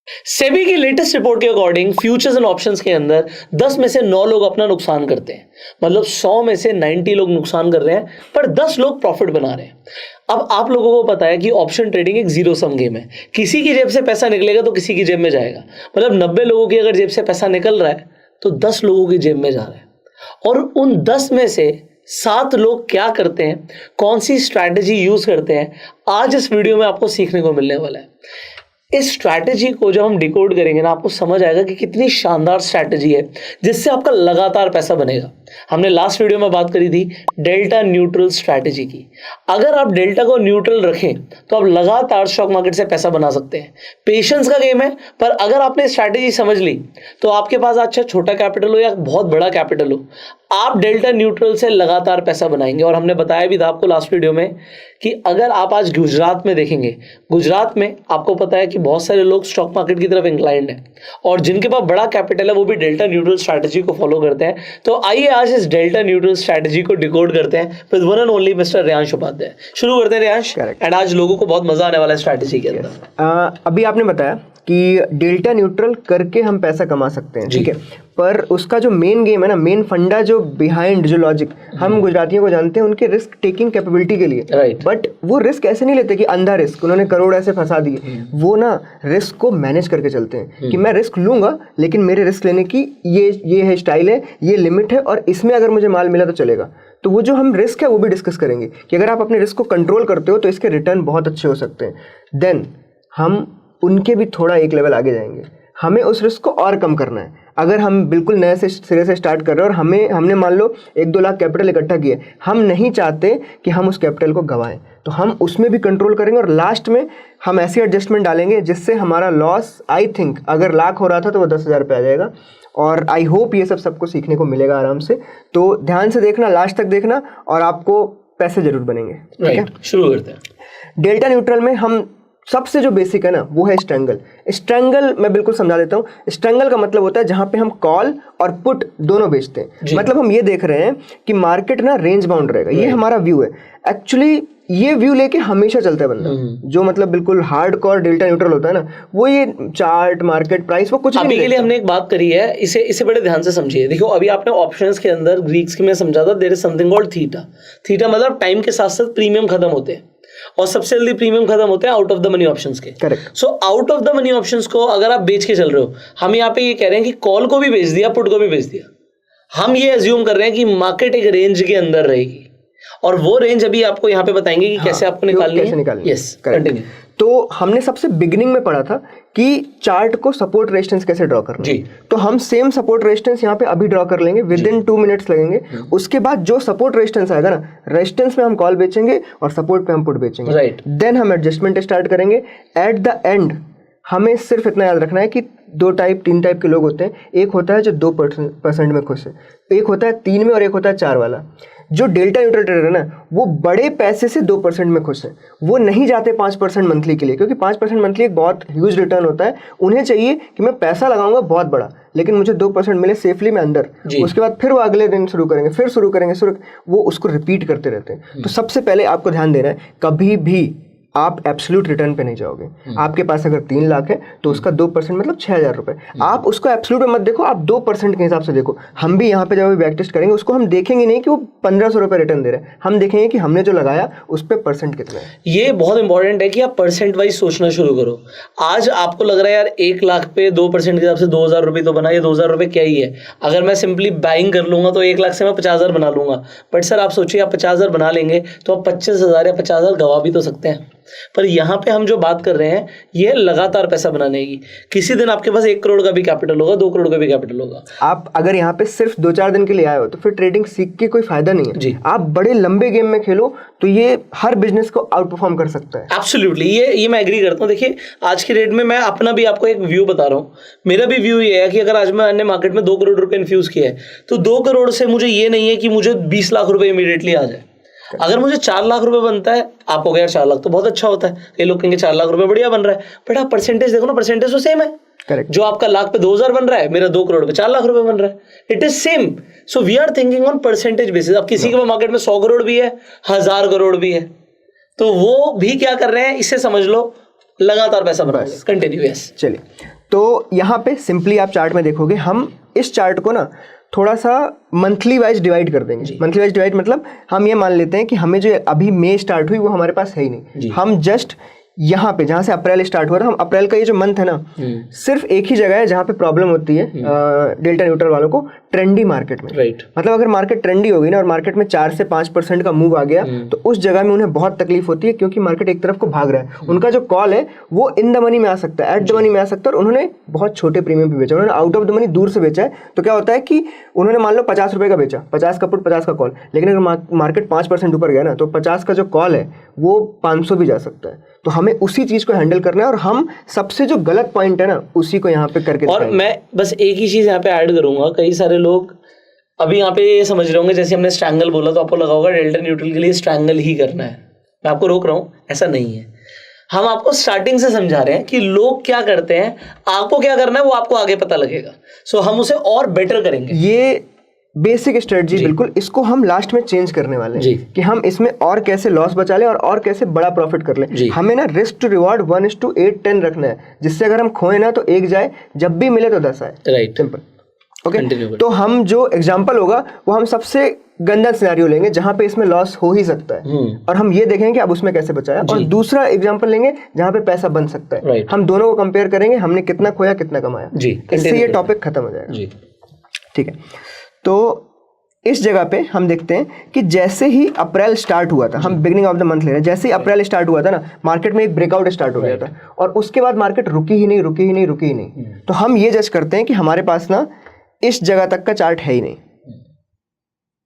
सेबी की latest report के according futures and options के अंदर 10 में से 9 लोग अपना नुकसान करते हैं। मतलब 100 में से 90 लोग नुकसान कर रहे हैं, पर 10 लोग प्रॉफिट बना रहे हैं। अब आप लोगों को पता है कि ऑप्शन ट्रेडिंग एक जीरो सम गेम है। किसी की जेब से पैसा निकलेगा तो किसी की जेब में जाएगा। मतलब 90 लोगों की अगर जेब से पैसा निकल रहा है तो 10 लोगों की जेब में जा रहा है। और उन 10 में से 7 लोग क्या करते हैं, कौन सी स्ट्रैटेजी यूज करते हैं, आज इस वीडियो में आपको सीखने को मिलने वाला है। इस स्ट्रैटेजी को जब हम डिकोड करेंगे ना, आपको समझ आएगा कि कितनी शानदार स्ट्रैटेजी है जिससे आपका लगातार पैसा बनेगा। हमने लास्ट वीडियो में बात करी थी डेल्टा न्यूट्रल स्ट्रैटेजी की। अगर आप डेल्टा को न्यूट्रल रखें तो आप लगातार स्टॉक मार्केट से पैसा बना सकते हैं। पेशेंस का गेम है, पर अगर आपने स्ट्रैटेजी समझ ली तो आपके पास अच्छा छोटा कैपिटल हो या बहुत बड़ा कैपिटल हो, आप डेल्टा न्यूट्रल से लगातार पैसा बनाएंगे। और हमने बताया भी था आपको लास्ट वीडियो में कि अगर आप आज गुजरात में देखेंगे, गुजरात में आपको पता है कि बहुत सारे लोग स्टॉक मार्केट की तरफ इंक्लाइंड है और जिनके पास बड़ा कैपिटल है वो भी डेल्टा न्यूट्रल स्ट्रैटेजी को फॉलो करते हैं। तो आइए आज इस डेल्टा न्यूट्रल स्ट्रैटेजी को डिकोड करते हैं with one and only mister Riyansh Upadhyay. शुरू करते हैं रियांश, एंड आज लोगों को बहुत मजा आने वाला है स्ट्रैटेजी के अंदर। अभी आपने बताया कि डेल्टा न्यूट्रल करके हम पैसा कमा सकते हैं, ठीक है, पर उसका जो मेन गेम है ना, मेन फंडा जो बिहाइंड जो लॉजिक हम गुजरातियों को जानते हैं उनके रिस्क टेकिंग कैपेबिलिटी के लिए, राइट। बट वो रिस्क ऐसे नहीं लेते कि अंधा रिस्क उन्होंने करोड़ ऐसे फंसा दिए। वो ना रिस्क को मैनेज करके चलते हैं कि मैं रिस्क लूंगा लेकिन मेरे रिस्क लेने की ये है स्टाइल है, ये लिमिट है, और इसमें अगर मुझे माल मिला तो चलेगा। तो वो जो हम रिस्क है वो भी डिस्कस करेंगे कि अगर आप अपने रिस्क को कंट्रोल करते हो तो इसके रिटर्न बहुत अच्छे हो सकते हैं। देन हम उनके भी थोड़ा एक लेवल आगे जाएंगे। हमें उस रिस्क को और कम करना है। अगर हम बिल्कुल नए से सिरे से स्टार्ट कर रहे हैं और हमने मान लो 1-2 लाख कैपिटल इकट्ठा किए, हम नहीं चाहते कि हम उस कैपिटल को गंवाएं, तो हम उसमें भी कंट्रोल करेंगे और लास्ट में हम ऐसी एडजस्टमेंट डालेंगे जिससे हमारा लॉस, आई थिंक अगर लाख हो रहा था तो वो 10,000 रुपये आ जाएगा। और आई होप ये सबको सीखने को मिलेगा आराम से। तो ध्यान से देखना, लास्ट तक देखना और आपको पैसे जरूर बनेंगे। ठीक है, शुरू करते हैं। डेल्टा न्यूट्रल में हम सबसे जो बेसिक है ना वो है स्ट्रैंगल। स्ट्रैंगल मैं बिल्कुल समझा देता हूँ। स्ट्रैंगल का मतलब होता है जहाँ पे हम कॉल और पुट दोनों बेचते हैं। मतलब हम ये देख रहे हैं कि मार्केट ना रेंज बाउंड रहेगा, ये हमारा व्यू है। एक्चुअली ये व्यू लेके हमेशा चलता है बंदा, जो मतलब बिल्कुल हार्ड कोर डेल्टा न्यूट्रल होता है ना, वो ये चार्ट, मार्केट प्राइस, वो कुछ अभी के लिए हमने एक बात करी है, इसे बड़े ध्यान से समझिए। देखो अभी आपने ऑप्शंस के अंदर ग्रीक्स की मैं समझा था, there is something called theta. Theta मतलब टाइम के साथ साथ प्रीमियम खत्म होते हैं और सबसे जल्दी प्रीमियम खत्म होते हैं out of the money options के। Correct. So out of the money options को अगर आप बेच के चल रहे हो, हम यहाँ पे ये कह रहे हैं कि कॉल को भी बेच दिया, पुट को भी बेच दिया। हम ये अज्यूम कर रहे हैं कि मार्केट एक रेंज के अंदर रहेगी और वो रेंज अभी आपको यहाँ पे बताएंगे कि कैसे आपको निकालनी है। Yes, continue. तो हमने सबसे बिगिनिंग में पढ़ा था कि चार्ट को सपोर्ट रेजिस्टेंस कैसे ड्रॉ करना है। तो हम सेम सपोर्ट रेजिस्टेंस यहाँ पे अभी ड्रॉ कर लेंगे, विद इन 2 मिनट्स लगेंगे। उसके बाद जो सपोर्ट रेजिस्टेंस आएगा ना, रेजिस्टेंस में हम कॉल बेचेंगे और सपोर्ट पे हम पुट बेचेंगे। राइट। देन हम एडजस्टमेंट स्टार्ट करेंगे। एट द एंड हमें सिर्फ इतना याद रखना है कि 3 टाइप के लोग होते हैं। एक होता है जो 2% में खुश है, एक होता है 3 में, और एक होता है 4 वाला। जो डेल्टा न्यूट्रल ट्रेडर है ना, वो बड़े पैसे से 2% में खुश है। वो नहीं जाते 5% मंथली के लिए, क्योंकि 5% मंथली एक बहुत ह्यूज रिटर्न होता है। उन्हें चाहिए कि मैं पैसा लगाऊंगा बहुत बड़ा, लेकिन मुझे 2% मिले सेफली में अंदर। उसके बाद फिर वो अगले दिन शुरू करेंगे, फिर शुरू करेंगे, वो उसको रिपीट करते रहते हैं। तो सबसे पहले आपको ध्यान देना है, कभी भी आप एब्सोल्यूट रिटर्न पे नहीं जाओगे। आपके पास अगर 3 लाख है तो उसका 2% मतलब 6,000 रुपए। आप उसको एब्सोल्यूट में मत देखो, आप 2% के हिसाब से देखो। हम भी यहाँ पे जब बैक टेस्ट करेंगे उसको हम देखेंगे नहीं कि वो 1,500 रुपए रिटर्न दे रहे हैं, हम देखेंगे कि हमने जो लगाया उस पर परसेंट कितना है। ये बहुत इंपॉर्टेंट है कि आप परसेंट वाइज सोचना शुरू करो। आज आपको लग रहा है यार 1 लाख पे 2% के हिसाब से 2,000 रुपये तो बना, ये 2,000 रुपये क्या ही है, अगर मैं सिंपली बाइंग कर लूंगा तो 1 लाख से मैं 50,000 बना लूंगा। बट सर आप सोचिए, आप 50,000 बना लेंगे तो आप 25,000 या 50,000 गवा भी तो सकते हैं। पर यहाँ पे हम जो बात कर रहे हैं ये लगातार पैसा बनाने की। किसी दिन आपके पास 1 करोड़ का भी कैपिटल होगा, 2 करोड़ का भी कैपिटल होगा। आप अगर यहाँ पे सिर्फ 2-4 दिन के लिए आए हो तो फिर ट्रेडिंग सीख के कोई फायदा नहीं है। आप बड़े लंबे गेम में खेलो तो ये हर बिजनेस को आउट परफॉर्म कर सकता है। एब्सोल्युटली, ये मैं एग्री करता हूँ। देखिए आज की रेट में मैं अपना भी आपको एक व्यू बता रहा हूँ। मेरा भी व्यू ये है कि अगर आज मैंने मार्केट में 2 करोड़ रुपए इन्फ्यूज किया है तो 2 करोड़ से मुझे ये नहीं है कि मुझे 20 लाख रुपए इमीडिएटली आ जाए। अगर मुझे 4 लाख रुपए बनता है, आपको गया 4 लाख तो बहुत अच्छा होता है। कई लोग कहेंगे 4 लाख रुपए बढ़िया बन रहा है, बट आप परसेंटेज देखो ना, परसेंटेज तो सेम है। करेक्ट। जो आपका लाख पे 2,000 बन रहा है, मेरा 2 करोड़ पे 4 लाख रुपए बन रहा है, it is same. So we are thinking on percentage basis. अब किसी के मार्केट में 100 करोड़ भी है, 1000 करोड़ भी है, तो वो भी क्या कर रहे हैं, इससे समझ लो लगातार पैसा बना रहे हैं। कंटिन्यू। यस, चलिए तो यहाँ पे सिंपली आप चार्ट में देखोगे, हम इस चार्ट को ना थोड़ा सा मंथली वाइज डिवाइड कर देंगे। मंथली वाइज डिवाइड मतलब हम ये मान लेते हैं कि हमें जो अभी मई स्टार्ट हुई वो हमारे पास है ही नहीं, हम जस्ट यहाँ पे जहाँ से अप्रैल स्टार्ट हुआ था, हम अप्रैल का ये जो मंथ है ना, सिर्फ एक ही जगह है जहाँ पे प्रॉब्लम होती है डेल्टा न्यूट्रल वालों को, ट्रेंडी मार्केट में। मतलब अगर मार्केट ट्रेंडी होगी ना और मार्केट में 4 से 5% का मूव आ गया तो उस जगह में उन्हें बहुत तकलीफ होती है, क्योंकि मार्केट एक तरफ को भाग रहा है। उनका जो कॉल है वो इन द मनी में आ सकता है, एट द मनी में आ सकता है, और उन्होंने बहुत छोटे प्रीमियम पे बेचा, उन्होंने आउट ऑफ द मनी दूर से बेचा है। तो क्या होता है कि उन्होंने मान लो 50 रुपये का बेचा, 50 का पुट 50 का कॉल, लेकिन अगर मार्केट 5% ऊपर गया ना तो 50 का जो कॉल है वो 500 भी जा सकता है। तो हमें उसी चीज को हैंडल करना है और हम सबसे जो गलत पॉइंट है ना उसी को यहाँ पे करके और मैं बस एक ही चीज यहाँ पे ऐड करूंगा, कई सारे लोग अभी यहाँ पे ये समझ रहे होंगे जैसे हमने स्ट्रैंगल बोला तो आपको लगा होगा डेल्टा न्यूट्रल के लिए स्ट्रैंगल ही करना है। मैं आपको रोक रहा हूँ, ऐसा नहीं है। हम आपको स्टार्टिंग से समझा रहे हैं कि लोग क्या करते हैं, आपको क्या करना है वो आपको आगे पता लगेगा। सो हम उसे और बेटर करेंगे। ये बेसिक स्ट्रेटजी बिल्कुल, इसको हम लास्ट में चेंज करने वाले हैं कि हम इसमें और कैसे लॉस बचा लें और कैसे बड़ा प्रॉफिट कर लें। हमें ना रिस्क टू रिवॉर्ड 1:8-10 रखना है, जिससे अगर हम खोए ना तो 1 जाए, जब भी मिले तो 10 आए। Right, simple. ओके, तो हम जो एग्जांपल होगा वो हम सबसे गंदा सिनेरियो लेंगे जहां पे इसमें लॉस हो ही सकता है, और हम ये देखेंगे कि अब उसमें कैसे बचाया, और दूसरा एग्जांपल लेंगे जहां पे पैसा बन सकता है। हम दोनों को कंपेयर करेंगे, हमने कितना खोया कितना कमाया, इससे ये टॉपिक खत्म हो जाएगा। ठीक है, तो इस जगह पे हम देखते हैं कि जैसे ही अप्रैल स्टार्ट हुआ था, हम बिगिनिंग ऑफ द मंथ ले रहे हैं, जैसे ही अप्रैल स्टार्ट हुआ था ना, मार्केट में एक ब्रेकआउट स्टार्ट हो गया था, और उसके बाद मार्केट रुकी ही नहीं। तो हम ये जज करते हैं कि हमारे पास ना इस जगह तक का चार्ट है ही नहीं,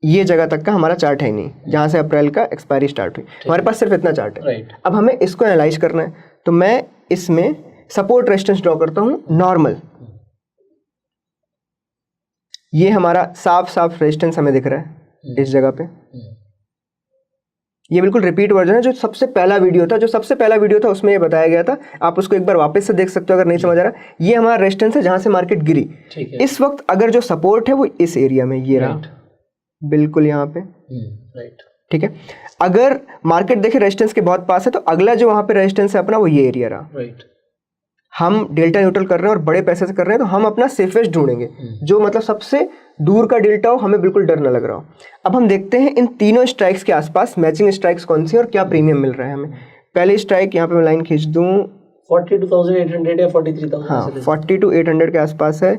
ये जगह तक का हमारा चार्ट है ही नहीं, जहां से अप्रैल का एक्सपायरी स्टार्ट हुई, हमारे पास सिर्फ इतना चार्ट है। अब हमें इसको एनालाइज करना है, तो मैं इसमें सपोर्ट रेजिस्टेंस ड्रॉ करता हूं नॉर्मल। ये हमारा साफ रेजिस्टेंस हमें दिख रहा है इस जगह पे। ये बिल्कुल रिपीट वर्जन है, जो सबसे पहला वीडियो था उसमें ये बताया गया था, आप उसको एक बार वापस से देख सकते हो अगर नहीं समझ आ रहा। ये हमारा रेजिस्टेंस है जहां से मार्केट गिरी। इस वक्त अगर जो सपोर्ट है वो इस एरिया में ये रहा, बिल्कुल यहाँ पे। ठीक है, अगर मार्केट देखे रेजिस्टेंस के बहुत पास है तो अगला जो वहां पे रेजिस्टेंस है अपना वो ये एरिया रहा। हम डेल्टा न्यूट्रल कर रहे हैं और बड़े पैसे से कर रहे हैं, तो हम अपना सेफेस्ट ढूंढेंगे जो मतलब सबसे दूर का डेल्टा हो, हमें बिल्कुल डर ना लग रहा हो। अब हम देखते हैं इन तीनों स्ट्राइक्स के आसपास मैचिंग स्ट्राइक्स कौन सी और क्या प्रीमियम मिल रहा है हमें। पहली स्ट्राइक यहाँ पे मैं लाइन खींच दूं 42,800 या 43,000। हाँ, 42,800 के आसपास है।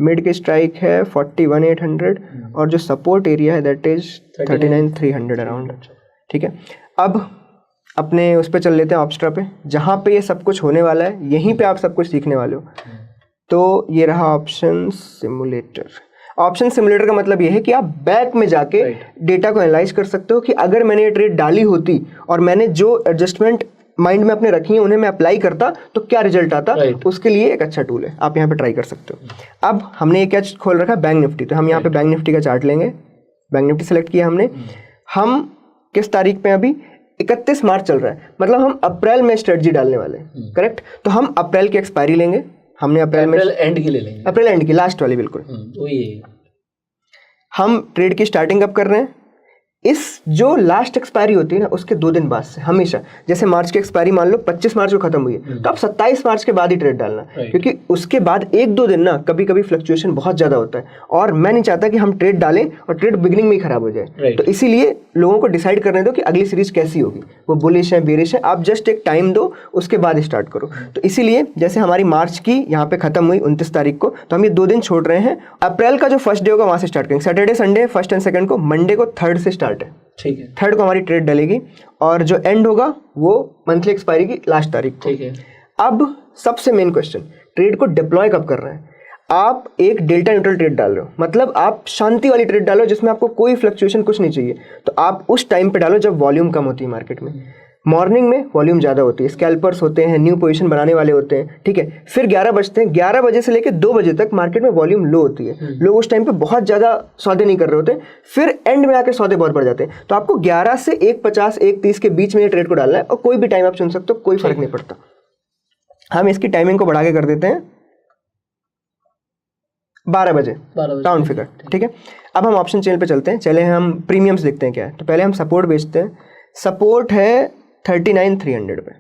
मिड की स्ट्राइक है 41,800 और जो सपोर्ट एरिया है दैट इज 39,300 अराउंड। ठीक है, अब अपने उस पर चल लेते हैं ऑप्स्ट्रा पे, जहाँ पे ये सब कुछ होने वाला है, यहीं पे आप सब कुछ सीखने वाले हो। तो ये रहा ऑप्शन सिमुलेटर। ऑप्शन सिमुलेटर का मतलब ये है कि आप बैक में जाके डेटा को एनालाइज कर सकते हो कि अगर मैंने ये ट्रेड डाली होती और मैंने जो एडजस्टमेंट माइंड में अपने रखी है उन्हें मैं अप्लाई करता तो क्या रिजल्ट आता। उसके लिए एक अच्छा टूल है, आप यहाँ पे ट्राई कर सकते हो। अब हमने ये क्या खोल रखा है, बैंक निफ्टी। तो हम यहाँ पे बैंक निफ्टी का चार्ट लेंगे, बैंक निफ्टी सेलेक्ट किया हमने। हम किस तारीख पे, अभी 31 मार्च चल रहा है, मतलब हम अप्रैल में स्ट्रेटजी डालने वाले हैं। करेक्ट, तो हम अप्रैल की एक्सपायरी लेंगे। हमने अप्रैल एंड की ले लेंगे, अप्रैल एंड की लास्ट वाली बिल्कुल। वही हम ट्रेड की स्टार्टिंग कब कर रहे हैं, इस जो लास्ट एक्सपायरी होती है ना उसके 2 दिन बाद से। हमेशा जैसे मार्च की एक्सपायरी मान लो 25 मार्च को खत्म हुई है, तो आप 27 मार्च के बाद ही ट्रेड डालना, क्योंकि उसके बाद 1-2 दिन ना कभी कभी फ्लक्चुएशन बहुत ज्यादा होता है, और मैं नहीं चाहता कि हम ट्रेड डालें और ट्रेड बिगिनिंग में ही खराब हो जाए। तो इसीलिए लोगों को डिसाइड करने दो कि अगली सीरीज कैसी होगी, वो बुलिश है बेरिश है, आप जस्ट एक टाइम दो, उसके बाद स्टार्ट करो। तो इसीलिए जैसे हमारी मार्च की यहाँ पे खत्म हुई 29 तारीख को, तो हम ये 2 दिन छोड़ रहे हैं। अप्रैल का जो फर्स्ट डे होगा वहां से स्टार्ट करेंगे, Saturday Sunday first and second को, मंडे को थर्ड से स्टार्ट है। ठीक है, थर्ड को हमारी ट्रेड डलेगी और जो एंड होगा वो मंथली एक्सपायरी की लास्ट तारीख को। ठीक है, अब सबसे मेन क्वेश्चन, ट्रेड को डिप्लॉय कब कर रहे हैं। आप एक डेल्टा न्यूट्रल ट्रेड डाल रहे हो, मतलब आप शांति वाली ट्रेड डालो जिसमें आपको कोई फ्लक्चुएशन कुछ नहीं चाहिए, तो आप उस टाइम पे डालो जब वॉल्यूम कम होती है मार्केट में। मॉर्निंग में वॉल्यूम ज़्यादा होती है, स्कैल्पर्स होते हैं, न्यू पोजीशन बनाने वाले होते हैं। ठीक है, फिर 11 बजते हैं, 11 बजे से लेकर 2 बजे तक मार्केट में वॉल्यूम लो होती है, लोग उस टाइम पे बहुत ज़्यादा सौदे नहीं कर रहे होते, फिर एंड में आकर सौदे बहुत बढ़ जाते हैं। तो आपको 11 से 1:50 1:30 के बीच में ये ट्रेड को डालना है, और कोई भी टाइम आप चुन सकते हो, कोई फर्क नहीं पड़ता। हम इसकी टाइमिंग को बढ़ा के कर देते हैं 12 बजे राउंड फिगर। ठीक है, अब हम ऑप्शन चेन पे चलते हैं। चले हम प्रीमियम्स देखते हैं क्या है। तो पहले हम सपोर्ट बेचते हैं, सपोर्ट है 39,300 पे।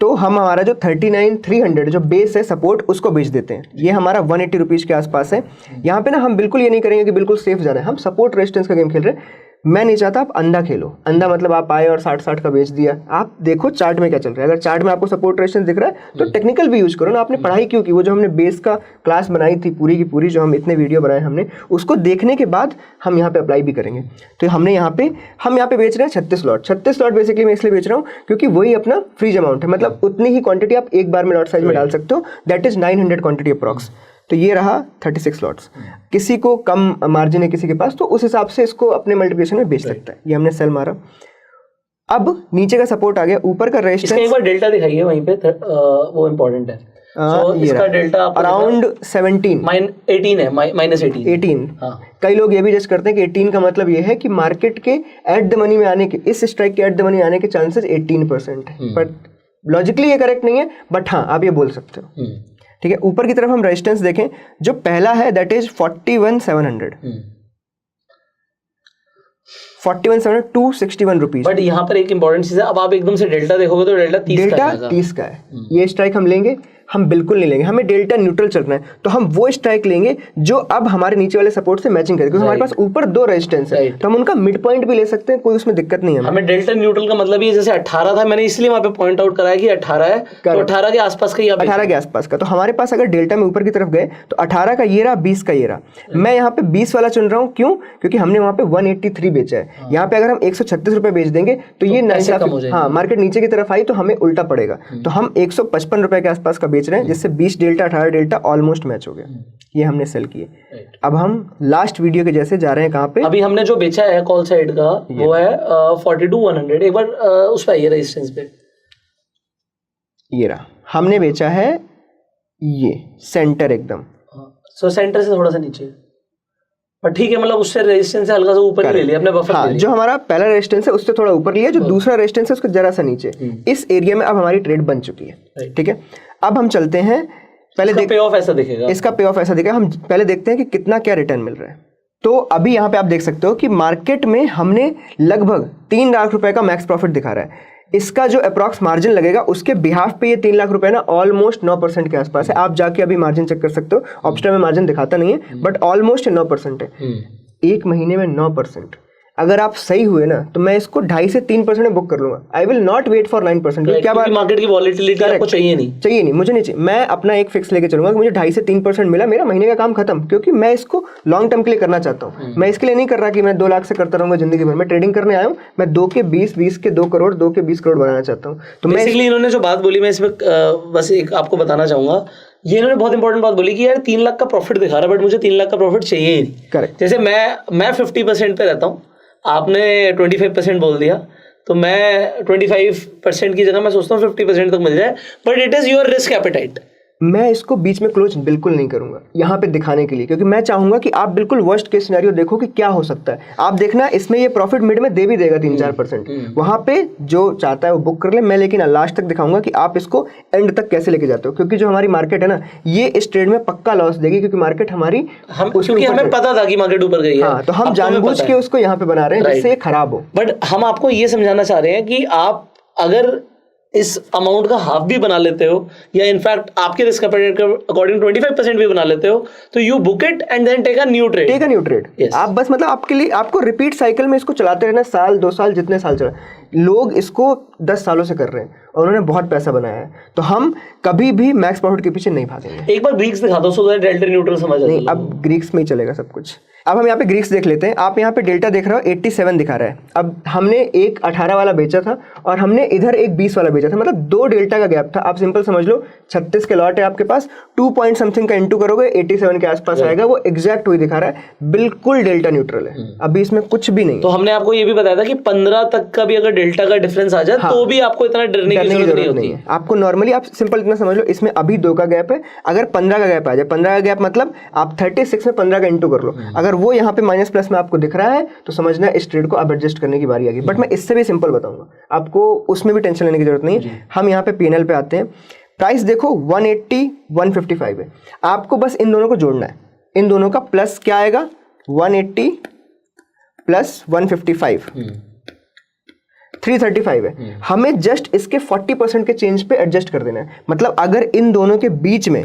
तो हम हमारा जो 39,300 जो बेस है सपोर्ट उसको बेच देते हैं। ये हमारा 180 रुपीज़ के आसपास है। यहाँ पे ना हम बिल्कुल ये नहीं करेंगे कि बिल्कुल सेफ जा रहे हैं, हम सपोर्ट रेजिस्टेंस का गेम खेल रहे हैं। मैं नहीं चाहता आप अंधा खेलो। अंधा मतलब आप आए और 60-60 का बेच दिया। आप देखो चार्ट में क्या चल रहा है। अगर चार्ट में आपको सपोर्ट रेजिस्टेंस दिख रहा है तो टेक्निकल भी यूज करो ना। आपने पढ़ाई क्यों की? वो जो हमने बेस का क्लास बनाई थी पूरी की पूरी, जो हम इतने वीडियो बनाए हमने, उसको देखने के बाद हम यहाँ पे अप्लाई भी करेंगे। तो हम यहाँ पे बेच रहे हैं 36 लॉट। 36 लॉट बेसिकली मैं इसलिए बेच रहा हूँ क्योंकि वही अपना फ्रीज अमाउंट है, मतलब उतनी ही क्वांटिटी आप एक बार में लॉट साइज में डाल सकते हो। That is 900 quantity approx. तो ये रहा 36 लॉट्स। किसी को कम मार्जिन है किसी के पास, तो उस हिसाब से इसको अपने मल्टीप्लिकेशन में बेच सकता है। ये हमने सेल मारा। अब नीचे का सपोर्ट आ गया, ऊपर का रेजिस्टेंस। एक बार डेल्टा दिखाइए वहीं पे, वो इम्पोर्टेंट है। इसका डेल्टा अराउंड 17 18 है, -18। हाँ। कई लोग ये भी जज करते हैं कि 18 का मतलब ये है कि मार्केट के एट द मनी में आने के, इस स्ट्राइक के एट द मनी आने के चांसेस 18% है। बट लॉजिकली ये करेक्ट नहीं है, बट हाँ आप ये बोल सकते हो। ठीक है, ऊपर की तरफ हम रेजिस्टेंस देखें, जो पहला है दैट इज 41,700। 41,700 261 रुपीज। बट यहाँ पर एक इंपॉर्टेंट चीज है, अब आप एकदम से डेल्टा देखोगे तो डेल्टा 30 का है। ये स्ट्राइक हम लेंगे? हम बिल्कुल नहीं लेंगे। हमें डेल्टा न्यूट्रल चलना है, तो हम वो स्ट्राइक लेंगे जो अब हमारे नीचे वाले सपोर्ट से मैचिंग करेगा। क्योंकि हमारे पास ऊपर 2 रेजिस्टेंस है, तो हम उनका मिड पॉइंट भी ले सकते हैं, कोई उसमें दिक्कत नहीं है। हमें डेल्टा न्यूट्रल का मतलब ये, जैसे 18 था, मैंने इसलिए वहां पे पॉइंट आउट कराया कि 18 है, तो 18 के आसपास का ही 18 के आसपास का। तो हमारे पास अगर डेल्टा में ऊपर की तरफ गए तो 18 का ये रहा, 20 का ये रहा। मैं यहाँ पे 20 वाला चुन रहा हूँ। क्यों? क्योंकि हमने वहाँ पे 183 बेचा है। यहाँ पे अगर हम 136 रुपए बेच देंगे तो ये हाँ मार्केट नीचे की तरफ आई तो हमें उल्टा पड़ेगा। तो हम 155 रुपए के आसपास का बेच रहे हैं, जिससे 20 डेल्टा 18 डेल्टा ऑलमोस्ट मैच हो गया। ये हमने सेल किए। अब हम लास्ट वीडियो के जैसे जा रहे हैं कहाँ पे? अभी हमने जो बेचा है कॉल साइड का वो है 42,100। एक बार उस पर रेजिस्टेंस पे, ये रहा, हमने बेचा है ये सेंटर एकदम। सो सेंटर से थोड़ा सा नीचे, पर ठीक है, मतलब उससे रेजिस्टेंस से हल्का सा ऊपर ले लिया अपने बफर। हाँ, जो हमारा पहला रेजिस्टेंस है उससे थोड़ा ऊपर लिया, जो दूसरा रेजिस्टेंस है उसको जरा सा नीचे। इस एरिया में अब हमारी ट्रेड बन चुकी है। ठीक है, अब हम चलते हैं, पहले पे ऑफ ऐसा दिखेगा। इसका पे ऑफ ऐसा दिखेगा। हम पहले देखते हैं कि कितना क्या रिटर्न मिल रहा है। तो अभी यहाँ पे आप देख सकते हो कि मार्केट में हमने लगभग 3 लाख रुपए का मैक्स प्रॉफिट दिखा रहा है। इसका जो अप्रॉक्स मार्जिन लगेगा उसके बिहाफ पे ये 3 लाख रुपए ना ऑलमोस्ट 9% के आसपास है। आप जाके अभी मार्जिन चेक कर सकते हो। ऑप्शन में मार्जिन दिखाता नहीं है, बट ऑलमोस्ट 9% है। एक महीने में 9%। अगर आप सही हुए ना तो मैं इसको 2.5 से 3% में बुक कर लूंगा। I will not wait for 9%। क्या बात, मार्केट की वॉलेटिलिटी आपको चाहिए नहीं, मुझे नहीं चाहिए। मैं अपना एक फिक्स लेके चलूंगा कि मुझे 2.5 से 3% मिला, मेरा महीने का काम खत्म। क्योंकि मैं इसको लॉन्ग टर्म के लिए करना चाहता हूँ। मैं इसके लिए नहीं कर रहा कि मैं 2 लाख से करता रहूंगा जिंदगी भर। मैं ट्रेडिंग करने आया हूँ, मैं 2 के 20, 20 के 2 करोड़, 2 के 20 करोड़ बनाना चाहता हूँ। तो मैं इन्होंने जो बात बोली, मैं इसमें बस एक आपको बताना चाहूंगा। ये इन्होंने बहुत इंपॉर्टेंट बात बोली कि यार 3 लाख का प्रॉफिट दिखा रहा है, बट मुझे 3 लाख का प्रॉफिट चाहिए ही नहीं। करेक्ट। जैसे मैं 50% पे रहता हूँ, आपने 25% बोल दिया, तो मैं 25% की जगह मैं सोचता हूँ 50% तक मिल जाए, but it is your risk appetite. मैं इसको बीच में क्लोज बिल्कुल नहीं करूंगा यहाँ पे दिखाने के लिए, क्योंकि मैं चाहूंगा कि आप बिल्कुल वर्स्ट केस सिनेरियो देखो कि क्या हो सकता है। आप देखना इसमें ये प्रॉफिट मिड में दे भी देगा 3-4%। वहां पे जो चाहता है वो बुक कर ले। मैं लेकिन लास्ट तक दिखाऊंगा कि आप इसको एंड तक कैसे लेके जाते हो, क्योंकि जो हमारी मार्केट है ना, ये इस ट्रेड में पक्का लॉस देगी, क्योंकि मार्केट हमारी क्योंकि हमें पता था कि मार्केट ऊपर गई है। हाँ, तो हम जानबूझ के उसको यहाँ पे बना रहे हैं जिससे खराब हो। बट हम आपको ये समझाना चाह रहे हैं कि आप अगर इस अमाउंट का हाफ भी बना लेते हो, या इनफैक्ट आपके रिस्क अकॉर्डिंग 25% भी बना लेते हो, तो you book it and then take a new trade. आप बस मतलब आपके लिए आपको रिपीट साइकिल में इसको चलाते रहना, साल 2 साल जितने साल चला। लोग इसको 10 सालों से कर रहे हैं और उन्होंने बहुत पैसा बनाया है। तो हम कभी भी मैक्स प्रॉफिट के पीछे नहीं भागेंगे। एक बार ग्रीक्स दिखा दो सो दैट डेल्टा न्यूट्रल समझ आ जाए। नहीं, अब ग्रीक्स में ही चलेगा सब कुछ। अब हम यहाँ पे ग्रीक्स देख लेते हैं। आप यहाँ पे डेल्टा देख रहे हो 87 दिखा रहा है। अब हमने एक 18 वाला बेचा था और हमने इधर एक 20 वाला बेचा था, मतलब 2 डेल्टा का गैप था। आप सिंपल समझ लो 36 के लॉट है आपके पास, 2 पॉइंट समथिंग का इंटू करोगे 87 के आसपास आएगा। वो एग्जैक्ट वही दिखा रहा है, बिल्कुल डेल्टा न्यूट्रल है। अभी इसमें कुछ भी नहीं। तो हमने आपको ये भी बताया था कि 15 तक का भी अगर डेल्टा का डिफरेंस आ जाए तो भी आपको इतना डरने की जरूरत नहीं है। आपको नॉर्मली आप सिंपल इतना समझ लो, इसमें अभी 2 का गैप है। अगर 15 का गैप आ जाए, 15 का गैप मतलब आप 36 में 15 का इंटू कर लो। अगर वो यहाँ पे माइनस प्लस में आपको दिख रहा है तो समझना इस ट्रेड को अब एडजस्ट करने की बारी आ गई। बट मैं इससे भी सिंपल बताऊंगा, आपको उसमें भी टेंशन लेने की जरूरत नहीं है। हम यहाँ पे पीएनएल पे आते हैं। प्राइस देखो 180 155 है। आपको बस इन दोनों को जोड़ना है। इन दोनों का प्लस क्या आएगा, 180 प्लस 155 335 है, हमें जस्ट इसके 40% के चेंज पे एडजस्ट कर देना है। मतलब अगर इन दोनों के बीच में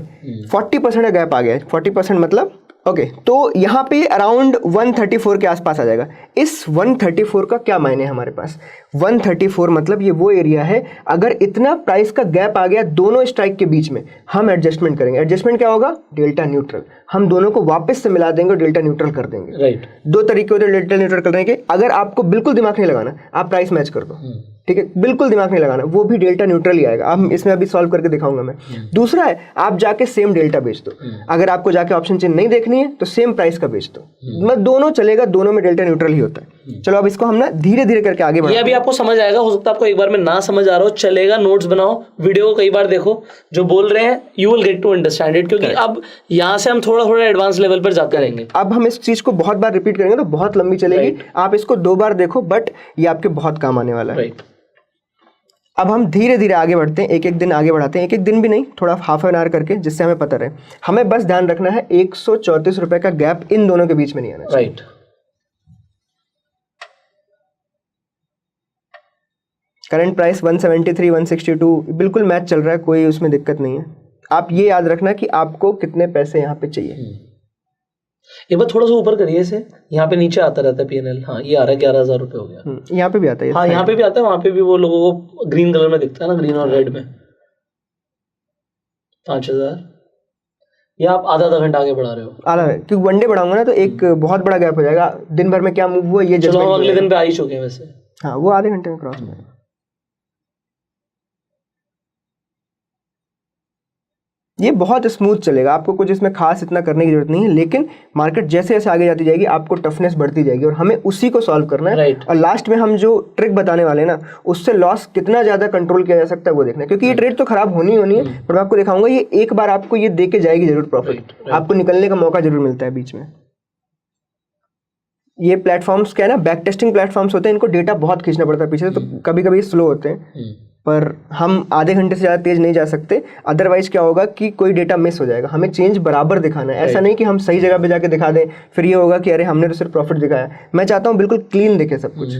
40% का गैप आ गया है, 40% मतलब ओके, तो यहाँ पे अराउंड 134 के आसपास आ जाएगा। इस 134 का क्या मायने है हमारे पास? 134 मतलब ये वो एरिया है, अगर इतना प्राइस का गैप आ गया दोनों स्ट्राइक के बीच में, हम एडजस्टमेंट करेंगे। एडजस्टमेंट क्या होगा? Delta neutral. हम दोनों को वापस से मिला देंगे और डेल्टा न्यूट्रल कर देंगे। राइट। दो तरीके होते हैं डेल्टा न्यूट्रल करने के। अगर आपको बिल्कुल दिमाग नहीं लगाना, आप प्राइस मैच कर दो, ठीक है, बिल्कुल दिमाग नहीं लगाना, वो भी डेल्टा न्यूट्रल ही आएगा। अब इसमें अभी सॉल्व करके दिखाऊंगा मैं। दूसरा है, आप जाके सेम डेल्टा बेच दो। अगर आपको जाके ऑप्शन चेन नहीं देखनी है तो सेम प्राइस का बेच दो, मतलब दोनों चलेगा, दोनों में डेल्टा न्यूट्रल ही होता है। चलो अब इसको हम ना धीरे धीरे करके आगे बढ़ाते ये हैं। अभी आपको समझ आएगा, हो सकता है आपको एक बार में ना समझ आ रहा हो, चलेगा, नोट्स बनाओ, वीडियो को कई बार देखो, जो बोल रहे हैं you will get to understand it, क्योंकि अब यहाँ से हम थोड़ा थोड़ा एडवांस लेवल पर जाते रहेंगे। अब हम इस चीज को बहुत बार रिपीट करेंगे तो बहुत लंबी चलेगी। आप इसको 2 बार देखो, बट ये आपके बहुत काम आने वाला है। राइट। अब हम धीरे धीरे आगे बढ़ते हैं, एक एक दिन आगे बढ़ाते हैं, एक एक दिन भी नहीं, थोड़ा हाफ एन आवर करके, जिससे हमें पता रहे। हमें बस ध्यान रखना है 134 रुपए का गैप इन दोनों के बीच में नहीं आना चाहिए। राइट। करंट प्राइस 173, 162 बिल्कुल मैच चल रहा है, कोई उसमें दिक्कत नहीं है। आप ये याद रखना कि आपको कितने पैसे यहाँ पे चाहिए। एक बार थोड़ा सा ऊपर करिए इसे, यहाँ पे नीचे आता रहता है पीएनएल। हाँ, ये आ रहा है 11,000 रुपये हो गया। यहाँ पे भी आता है। हाँ, यहाँ पे भी आता है, वहाँ पे भी वो लोगों को ग्रीन कलर में दिखता है ना, ग्रीन और रेड में। 5,000। या आप आधा घंटा आगे बढ़ा रहे हो? आधा है, क्योंकि वनडे बढ़ाऊंगा ना तो एक बहुत बड़ा गैप हो जाएगा। दिन भर में क्या मूव हुआ ये चलो हम अगले जजमेंट। दिन पे आ ही चुके हैं वैसे। हाँ, वो आधे घंटे में क्रॉस हो जाएगा। ये बहुत स्मूथ चलेगा, आपको कुछ इसमें खास इतना करने की जरूरत नहीं है। लेकिन मार्केट जैसे जैसे आगे जाती जाएगी आपको टफनेस बढ़ती जाएगी और हमें उसी को सॉल्व करना है। Right. और लास्ट में हम जो ट्रिक बताने वाले हैं ना, उससे लॉस कितना ज्यादा कंट्रोल किया जा सकता है वो देखना है। क्योंकि ये ट्रेड तो खराब होनी है, पर मैं आपको दिखाऊंगा ये एक बार आपको ये दे के जाएगी जरूर प्रॉफिट। आपको निकलने का मौका जरूर मिलता है बीच में। ये प्लेटफॉर्म्स क्या है ना, बैक टेस्टिंग प्लेटफॉर्म्स होते हैं, इनको डेटा बहुत खींचना पड़ता है पीछे से, तो कभी कभी स्लो होते हैं। पर हम आधे घंटे से ज़्यादा तेज नहीं जा सकते, अदरवाइज क्या होगा कि कोई डेटा मिस हो जाएगा। हमें चेंज बराबर दिखाना है, ऐसा नहीं कि हम सही जगह पे जाके दिखा दें, फिर ये होगा कि अरे हमने तो सिर्फ प्रॉफिट दिखाया। मैं चाहता हूँ बिल्कुल क्लीन दिखे सब कुछ।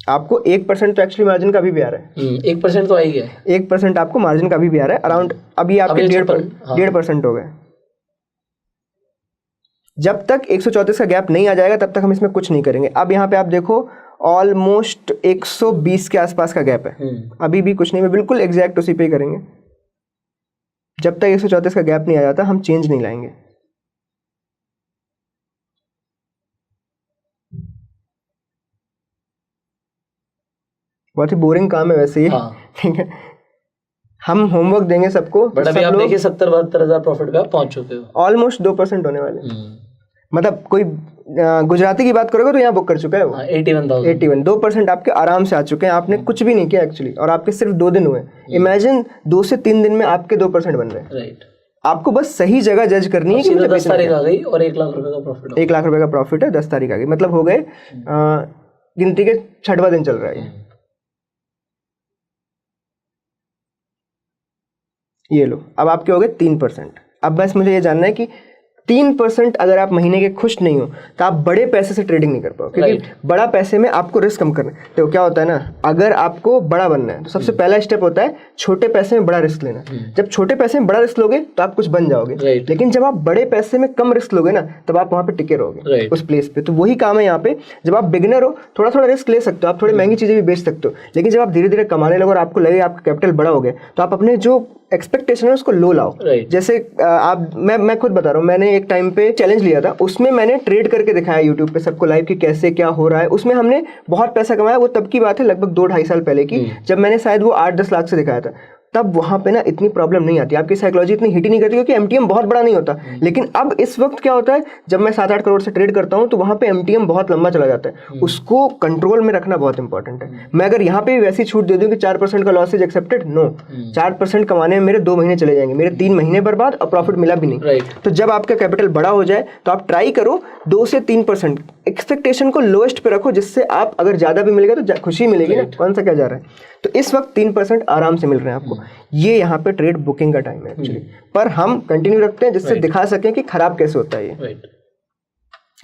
आपको 1% तो एक्चुअली मार्जिन का भी आ रहा है। 1% तो आ ही गया। 1% आपको मार्जिन का भी आ रहा है अराउंड। अभी आपके 1.5% हो गए। जब तक 134 का गैप नहीं आ जाएगा तब तक हम इसमें कुछ नहीं करेंगे। अब यहाँ पे आप देखो ऑलमोस्ट 120 के आसपास का गैप है। अभी भी कुछ नहीं, मैं बिल्कुल एग्जैक्ट उसी पे ही करेंगे। जब तक 134 का गैप नहीं आ जाता हम चेंज नहीं लाएंगे। बहुत ही बोरिंग काम है वैसे ये। ठीक है, हम होमवर्क देंगे सबको। बट अभी आप देखिए 70-72 हजार प्रॉफिट पे आप पहुंच चुके हो। ऑलमोस्ट 2% होने वाले। मतलब कोई गुजराती की बात करोगे तो यहाँ बुक कर चुका है वो 81। 2% आपके आराम से आ चुके हैं। आपने कुछ भी नहीं किया एक्चुअली, और आपके सिर्फ 2 दिन हुए। इमेजिन 2 से 3 दिन में आपके 2% बन रहे हैं। राइट। आपको बस सही जगह जज करनी है कि मुझे 10 तारीख आ गई और 1 लाख रुपए का प्रॉफिट। 1 लाख रुपए का प्रॉफिट है, 10 तारीख आ गई, मतलब हो गए गिनती के 6वां दिन चल रहा है ये लो। अब आपके हो गए 3%। अब बस मुझे ये जानना है कि 3% अगर आप महीने के खुश नहीं हो तो आप बड़े पैसे से ट्रेडिंग नहीं कर पाओ, क्योंकि बड़ा पैसे में आपको रिस्क कम करना है। तो क्या होता है ना, अगर आपको बड़ा बनना है तो सबसे पहला स्टेप होता है छोटे पैसे में बड़ा रिस्क लेना। जब छोटे पैसे में बड़ा रिस्क लोगे तो आप कुछ बन जाओगे, लेकिन जब आप बड़े पैसे में कम रिस्क लोगे ना तब आप वहां पे टिके रहोगे उस प्लेस पे। तो वही काम है यहाँ पे। जब आप बिगिनर हो थोड़ा थोड़ा रिस्क ले सकते हो, आप थोड़ी महंगी चीजें भी बेच सकते हो, लेकिन जब आप धीरे धीरे कमाने लगो और आपको लगे आपका कैपिटल बड़ा हो गया तो आप अपने जो एक्सपेक्टेशन है उसको लो लाओ। जैसे आप मैं खुद बता रहा हूँ, मैंने एक टाइम पे चैलेंज लिया था, उसमें मैंने ट्रेड करके दिखाया यूट्यूब पे सबको लाइव कि कैसे क्या हो रहा है। उसमें हमने बहुत पैसा कमाया। वो तब की बात है लगभग 2-2.5 साल पहले की, जब मैंने शायद वो 8-10 लाख से दिखाया था। तब वहां पे ना इतनी प्रॉब्लम नहीं आती, आपकी साइकोलॉजी इतनी हिट ही नहीं करती, क्योंकि एमटीएम बहुत बड़ा नहीं होता। लेकिन अब इस वक्त क्या होता है, जब मैं 7-8 करोड़ से ट्रेड करता हूं तो वहां पे एमटीएम बहुत लंबा चला जाता है। उसको कंट्रोल में रखना बहुत इंपॉर्टेंट है। मैं अगर यहाँ पे वैसी छूट दे दूं कि 4% का लॉस इज एक्सेप्टेड, नो, 4% कमाने में मेरे 2 महीने चले जाएंगे, मेरे 3 महीने बर्बाद और प्रॉफिट मिला भी नहीं। तो जब आपका कैपिटल बड़ा हो जाए तो आप ट्राई करो 2 से 3%, एक्सपेक्टेशन को लोएस्ट पे रखो, जिससे आप अगर ज्यादा भी मिलेगा तो खुशी मिलेगी ना, कौन सा क्या जा रहा है। तो इस वक्त 3% आराम से मिल रहे हैं आपको। ये यहाँ पे ट्रेड बुकिंग का टाइम है एक्चुअली, पर हम कंटिन्यू रखते हैं जिससे दिखा सकें कि खराब कैसे होता है ये। राइट।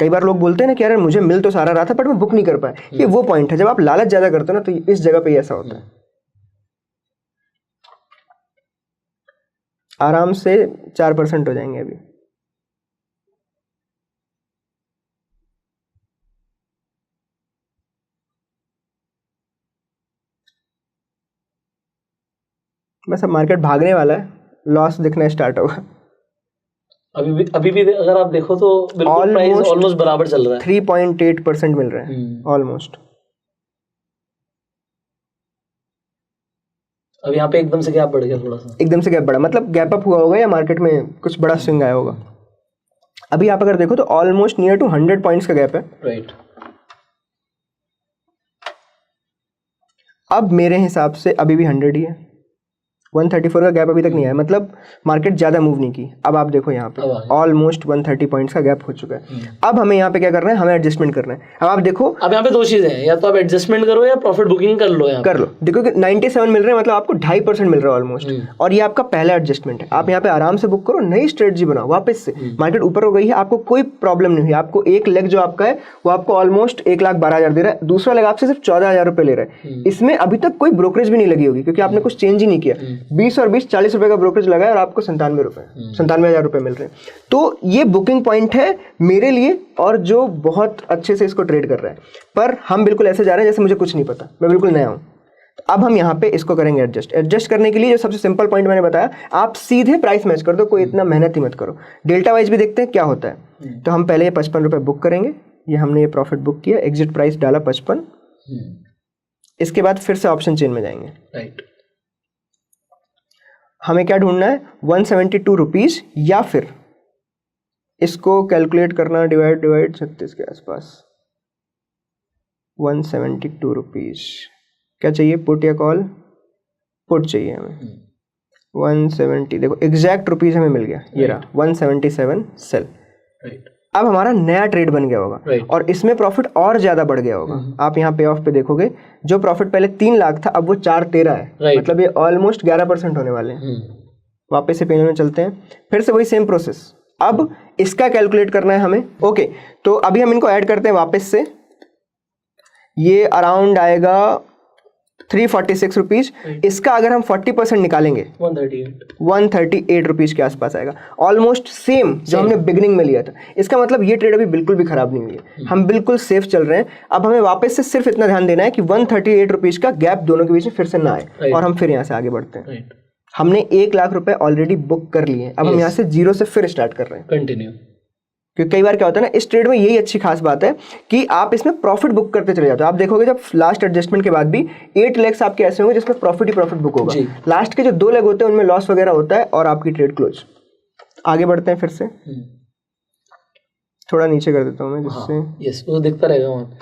कई बार लोग बोलते हैं ना कि यार मुझे मिल तो सारा रहा था बट मैं बुक नहीं कर पाया, ये वो पॉइंट है जब आप लालच ज्यादा करते हो ना, तो इस जगह पे ऐसा होता है। आराम से 4% हो जाएंगे अभी। बस अब मार्केट भागने वाला है, लॉस दिखना स्टार्ट होगा। अभी भी अगर आप देखो तो बिल्कुल प्राइस ऑलमोस्ट बराबर चल रहा है, 3.8% मिल रहा है ऑलमोस्ट। अब यहाँ पे एकदम से गैप बढ़ गया, थोड़ा सा एकदम से गैप बढ़ा मतलब गैप अप हुआ होगा या मार्केट में कुछ बड़ा स्विंग आया होगा। अभी आप अगर देखो तो ऑलमोस्ट नियर टू 100 पॉइंट्स का गैप है। राइट। अब मेरे हिसाब से अभी भी 100 ही है, 134 का गैप अभी तक नहीं आया, मतलब मार्केट ज़्यादा मूव नहीं की। अब आप देखो यहाँ पे ऑलमोस्ट 130 पॉइंट्स का गैप हो चुका है। अब हमें यहाँ पे क्या करना है, हमें एडजस्टमेंट करना है। अब आप देखो, अब यहाँ पे दो चीज़ें हैं, या तो आप एडजस्टमेंट करो या प्रॉफिट बुकिंग कर लो। यहाँ कर लो, देखो कि 97 मिल रहे हैं, मतलब आपको 2.5% मिल रहा है ऑलमोस्ट, और ये आपका पहला एडजस्टमेंट है। आप यहाँ पे आराम से बुक करो, नई स्ट्रेटजी बनाओ वापस से। मार्केट ऊपर हो गई है, आपको कोई प्रॉब्लम नहीं हुई, आपको एक लेग जो आपका है वो आपको ऑलमोस्ट 1,12,000 दे रहा है, दूसरा लेग आपसे सिर्फ 14,000 रुपये ले रहा है। इसमें अभी तक कोई ब्रोकरेज भी नहीं लगी होगी क्योंकि आपने कुछ चेंज ही नहीं किया। 20 और 20 40 रुपए का ब्रोकरेज लगा है और आपको 97,000 रुपए मिल रहे हैं। तो ये बुकिंग पॉइंट है मेरे लिए, और जो बहुत अच्छे से इसको ट्रेड कर रहा है। पर हम बिल्कुल ऐसे जा रहे हैं जैसे मुझे कुछ नहीं पता, मैं बिल्कुल नया हूँ। अब हम यहाँ पे इसको करेंगे एडजस्ट करने के लिए जो सबसे सिंपल पॉइंट मैंने बताया, आप सीधे प्राइस मैच कर दो, कोई इतना मेहनत ही मत करो। डेल्टा वाइज भी देखते हैं क्या होता है। तो हम पहले ये 55 रुपये बुक करेंगे, ये हमने ये प्रॉफिट बुक किया, एग्जिट प्राइस डाला 55। इसके बाद फिर से ऑप्शन चेन में जाएंगे। राइट। हमें क्या ढूंढना है, 172 रुपीज़, या फिर इसको कैलकुलेट करना, डिवाइड 36 के आसपास, 172 रुपीज़। क्या चाहिए, पुट या कॉल? पुट चाहिए हमें। 170, देखो एग्जैक्ट रुपीज़ हमें मिल गया, ये रहा 177 सेल। राइट। अब हमारा नया ट्रेड बन गया होगा और इसमें प्रॉफिट और ज़्यादा बढ़ गया होगा। आप यहाँ पे ऑफ पे देखोगे, जो प्रॉफिट पहले 3 लाख था अब वो 413 है, मतलब ये ऑलमोस्ट 11% होने वाले हैं। वापस से पेन में चलते हैं, फिर से वही सेम प्रोसेस। अब इसका कैलकुलेट करना है हमें। ओके, तो अभी हम इनको ऐड करते हैं वापस से। ये अराउंड आएगा 346 रुपीज़। इसका अगर हम 40% निकालेंगे 138 रुपीज़ के आसपास आएगा, ऑलमोस्ट सेम जो हमने बिगिनिंग में लिया था। इसका मतलब ये ट्रेड अभी बिल्कुल भी खराब नहीं हुई है, हम बिल्कुल सेफ चल रहे हैं। अब हमें वापस से सिर्फ इतना ध्यान देना है कि 138 रुपीज़ का गैप दोनों के बीच में फिर से ना आए, और हम फिर यहाँ से आगे बढ़ते हैं। हमने 1 लाख रुपए ऑलरेडी बुक कर लिए हैं, अब हम यहाँ से जीरो से फिर स्टार्ट कर रहे हैं, कंटिन्यू। क्योंकि कई बार क्या होता है ना, इस ट्रेड में यही अच्छी खास बात है कि आप इसमें प्रॉफिट बुक करते चले जाते हो। आप देखोगे जब लास्ट एडजस्टमेंट के बाद भी 8 लेग्स आपके ऐसे होंगे जिसमें प्रॉफिट ही प्रॉफिट बुक होगा। लास्ट के जो 2 लेग होते हैं उनमें लॉस वगैरह होता है और आपकी ट्रेड क्लोज। आगे बढ़ते हैं, फिर से थोड़ा नीचे कर देता हूँ मैं, जिससे वो दिखता रहेगा, वहाँ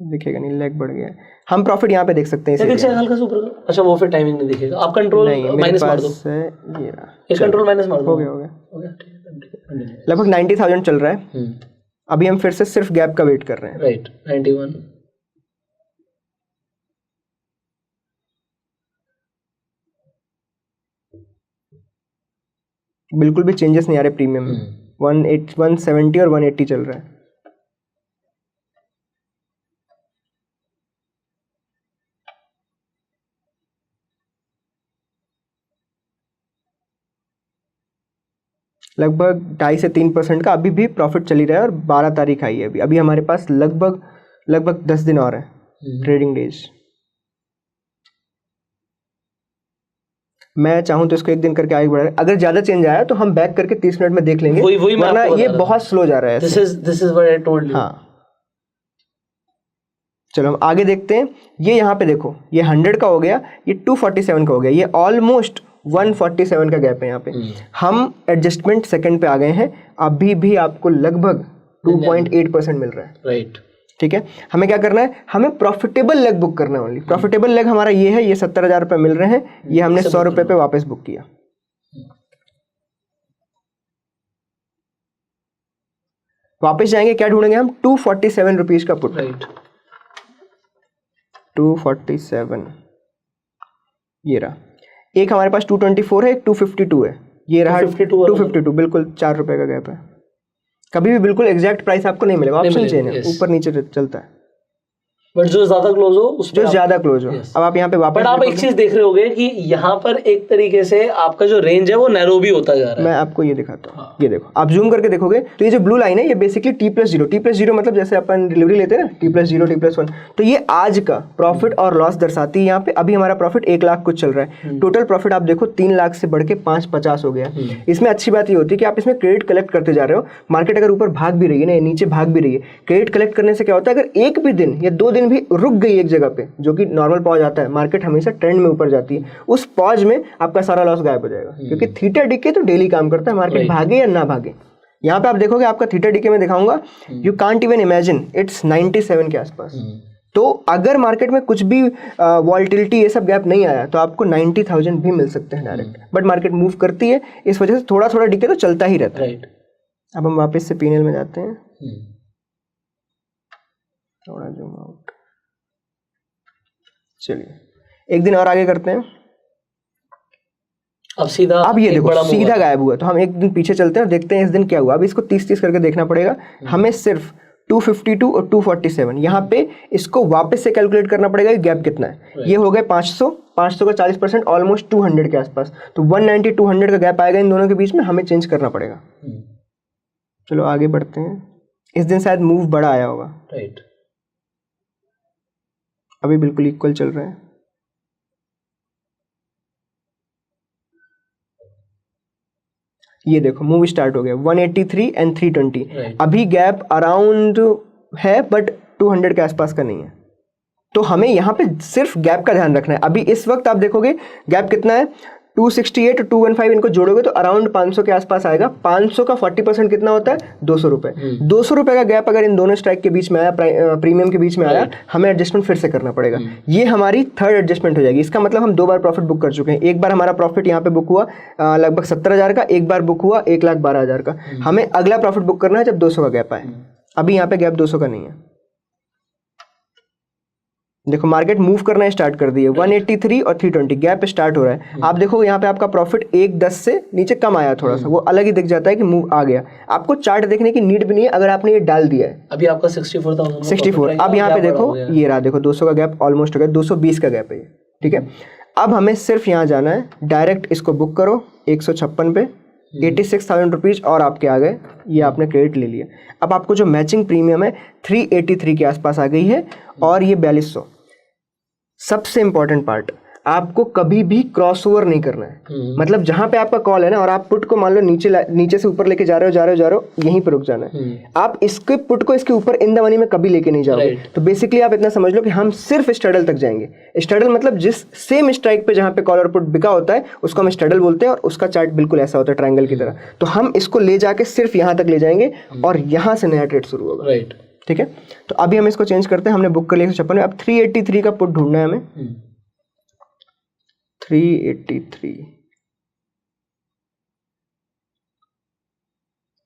दिखेगा नहीं, लेग बढ़ गया है। हम प्रॉफिट यहाँ पे देख सकते हैं हल्का सा ऊपर। अच्छा, वो फिर टाइमिंग नहीं दिखेगा, आप कंट्रोल माइनस मार दो। ये कंट्रोल माइनस मार दो, हो गया। लगभग 90,000 चल रहा है। अभी हम फिर से सिर्फ गैप का वेट कर रहे हैं। राइट, 91। बिल्कुल भी चेंजेस नहीं आ रहे प्रीमियम में। 170 और 180 चल रहा है। लगभग 2.5 से 3% का अभी भी प्रॉफिट चली रहा है, और 12 तारीख आई है अभी हमारे पास लगभग 10 दिन और है ट्रेडिंग डेज। मैं चाहूँ तो इसको 1 दिन करके आगे बढ़ा, अगर ज्यादा चेंज आया तो हम बैक करके 30 मिनट में देख लेंगे, वरना ये बहुत स्लो जा रहा है। This is what I told you. हाँ, चलो हम आगे देखते हैं। ये यहाँ पे देखो, ये 100 का हो गया, ये 247 का हो गया, ये ऑलमोस्ट 147 का गैप है यहाँ पे। हम एडजस्टमेंट सेकंड पे आ गए हैं, अभी भी आपको लगभग 2.8% मिल रहा है। राइट, ठीक है। हमें क्या करना है, हमें प्रॉफिटेबल लेग बुक करना है ओनली। प्रॉफिटेबल लेग हमारा ये है, ये 70,000 रुपये मिल रहे हैं, ये हमने 100 रुपये पे वापस बुक किया। वापस जाएंगे, क्या ढूंढेंगे हम, 247 रुपीज का पुट। राइट, 247, ये रहा। एक हमारे पास 224 है, एक 252 है, ये रहा 252, बिल्कुल 4 रुपए का गैप है। कभी भी बिल्कुल एग्जैक्ट प्राइस आपको नहीं मिलेगा, ऑप्शन चेन है, ऊपर नीचे चलता है, बट जो ज्यादा क्लोज हो उस जो ज्यादा क्लोज हो। अब आप यहाँ पे वापस, बट आप एक चीज देख रहे होगे कि यहाँ पर एक तरीके से आपका जो रेंज है वो नैरो भी होता जा रहा है। मैं आपको ये दिखाता हूँ, ये देखो, आप जूम करके देखोगे तो ये जो ब्लू लाइन है ये बेसिकली T+0 मतलब जैसे अपन डिलीवरी लेते हैं ना, T+0 T+1, तो ये आज का प्रॉफिट और लॉस दर्शाती है। यहाँ पे अभी हमारा प्रॉफिट 1 लाख कुछ चल रहा है, टोटल प्रॉफिट आप देखो 3 लाख से बढ़ के 550 हो गया। इसमें अच्छी बात ये होती है कि आप इसमें क्रेडिट कलेक्ट करते जा रहे हो। मार्केट अगर ऊपर भाग भी रही है ना, नीचे भाग भी रही है, क्रेडिट कलेक्ट करने से क्या होता है, अगर एक भी दिन या 2 दिन भी रुक गई एक जगह पे, जो कि नॉर्मल पॉज आता है, मार्केट हमेशा ट्रेंड में ऊपर जाती है, उस पॉज में आपका सारा लॉस गायब हो जाएगा, क्योंकि थीटा डीके तो डेली काम करता है, मार्केट भागे या ना भागे। यहाँ पे आप देखोगे आपका थीटा डीके में दिखाऊंगा, you can't even imagine, it's 97 के आसपास। तो अगर मार्केट में कुछ भी वॉल्टिलिटी ये सब गैप नहीं आया तो आपको 90,000 भी मिल सकते हैं डायरेक्ट, बट मार्केट मूव करती है, इस वजह से थोड़ा थोड़ा डीके तो चलता ही रहता है। अब हम वापस से पीएनएल में जाते हैं, थोड़ा जूम आउट, चलिए एक दिन और आगे करते हैं। अब सीधा, अब ये देखो सीधा गायब हुआ, तो हम एक दिन पीछे चलते हैं और देखते हैं इस दिन क्या हुआ। अब इसको 30-30 करके देखना पड़ेगा हमें, सिर्फ 252 और 247 यहाँ पे इसको वापस से कैलकुलेट करना पड़ेगा कि गैप कितना है। ये हो गए 500 का 40%, ऑलमोस्ट 200 के आसपास, तो 190 200 का गैप आएगा इन दोनों के बीच में, हमें चेंज करना पड़ेगा। चलो आगे बढ़ते हैं। इस दिन शायद मूव बड़ा आया होगा, राइट, अभी बिल्कुल इक्वल चल रहा है। ये देखो मूव स्टार्ट हो गया 183 एंड 320, अभी गैप अराउंड है बट 200 के आसपास का नहीं है, तो हमें यहाँ पे सिर्फ गैप का ध्यान रखना है। अभी इस वक्त आप देखोगे गैप कितना है, 268 और 215, इनको जोड़ोगे तो अराउंड 500 के आसपास आएगा। 500 का 40% कितना होता है, 200 रुपये। 200 रुपये का गैप अगर इन दोनों स्ट्राइक के बीच में आया, प्रीमियम के बीच में आया, हमें एडजस्टमेंट फिर से करना पड़ेगा। ये हमारी थर्ड एडजस्टमेंट हो जाएगी। इसका मतलब हम 2 बार प्रॉफिट बुक कर चुके हैं। एक बार हमारा प्रॉफिट यहाँ पे बुक हुआ लगभग 70,000 का, एक बार बुक हुआ 1,12,000 का। हमें अगला प्रॉफिट बुक करना है जब 200 का गैप आए। अभी यहाँ पे गैप 200 का नहीं है। देखो मार्केट मूव करना स्टार्ट कर दी है, 183 और 320 गैप स्टार्ट हो रहा है। आप देखो यहाँ पे आपका प्रॉफिट 1.10 से नीचे कम आया, थोड़ा सा वो अलग ही दिख जाता है कि मूव आ गया। आपको चार्ट देखने की नीड भी नहीं है अगर आपने ये डाल दिया है। अभी आपका 64,000 64। अब यहाँ पे देखो ये रहा, देखो 200 का गैप ऑलमोस्ट हो गया, 220 का गैप है ये, ठीक है। अब हमें सिर्फ यहाँ जाना है, डायरेक्ट इसको बुक करो 156 पे, 86,000 रुपीज़ और आपके आ गए, ये आपने क्रेडिट ले लिया। अब आपको जो मैचिंग प्रीमियम है 383 के आसपास आ गई है, और ये 4200। सबसे इंपॉर्टेंट पार्ट, आपको कभी भी क्रॉस ओवर नहीं करना है। मतलब जहां पे आपका कॉल है ना, और आप पुट को मान लो नीचे से ऊपर लेके जा रहे हो, यहीं पर रुक जाना है। आप इसके पुट को इसके ऊपर इन द मनी में कभी लेके नहीं जाओगे। तो बेसिकली आप इतना समझ लो कि हम सिर्फ स्ट्रैडल तक जाएंगे। स्ट्रैडल मतलब जिस सेम स्ट्राइक पे जहां पे कॉल और पुट बिका होता है उसको हम स्ट्रैडल बोलते हैं, और उसका चार्ट बिल्कुल ऐसा होता है ट्रायंगल की तरह। तो हम इसको ले जाके सिर्फ यहाँ तक ले जाएंगे और यहाँ से नया ट्रेड शुरू होगा, राइट, ठीक है। तो अभी हम इसको चेंज करते हैं, हमने बुक कर लिया 156 में। अब 383 का पुट ढूंढना है हमें, 383,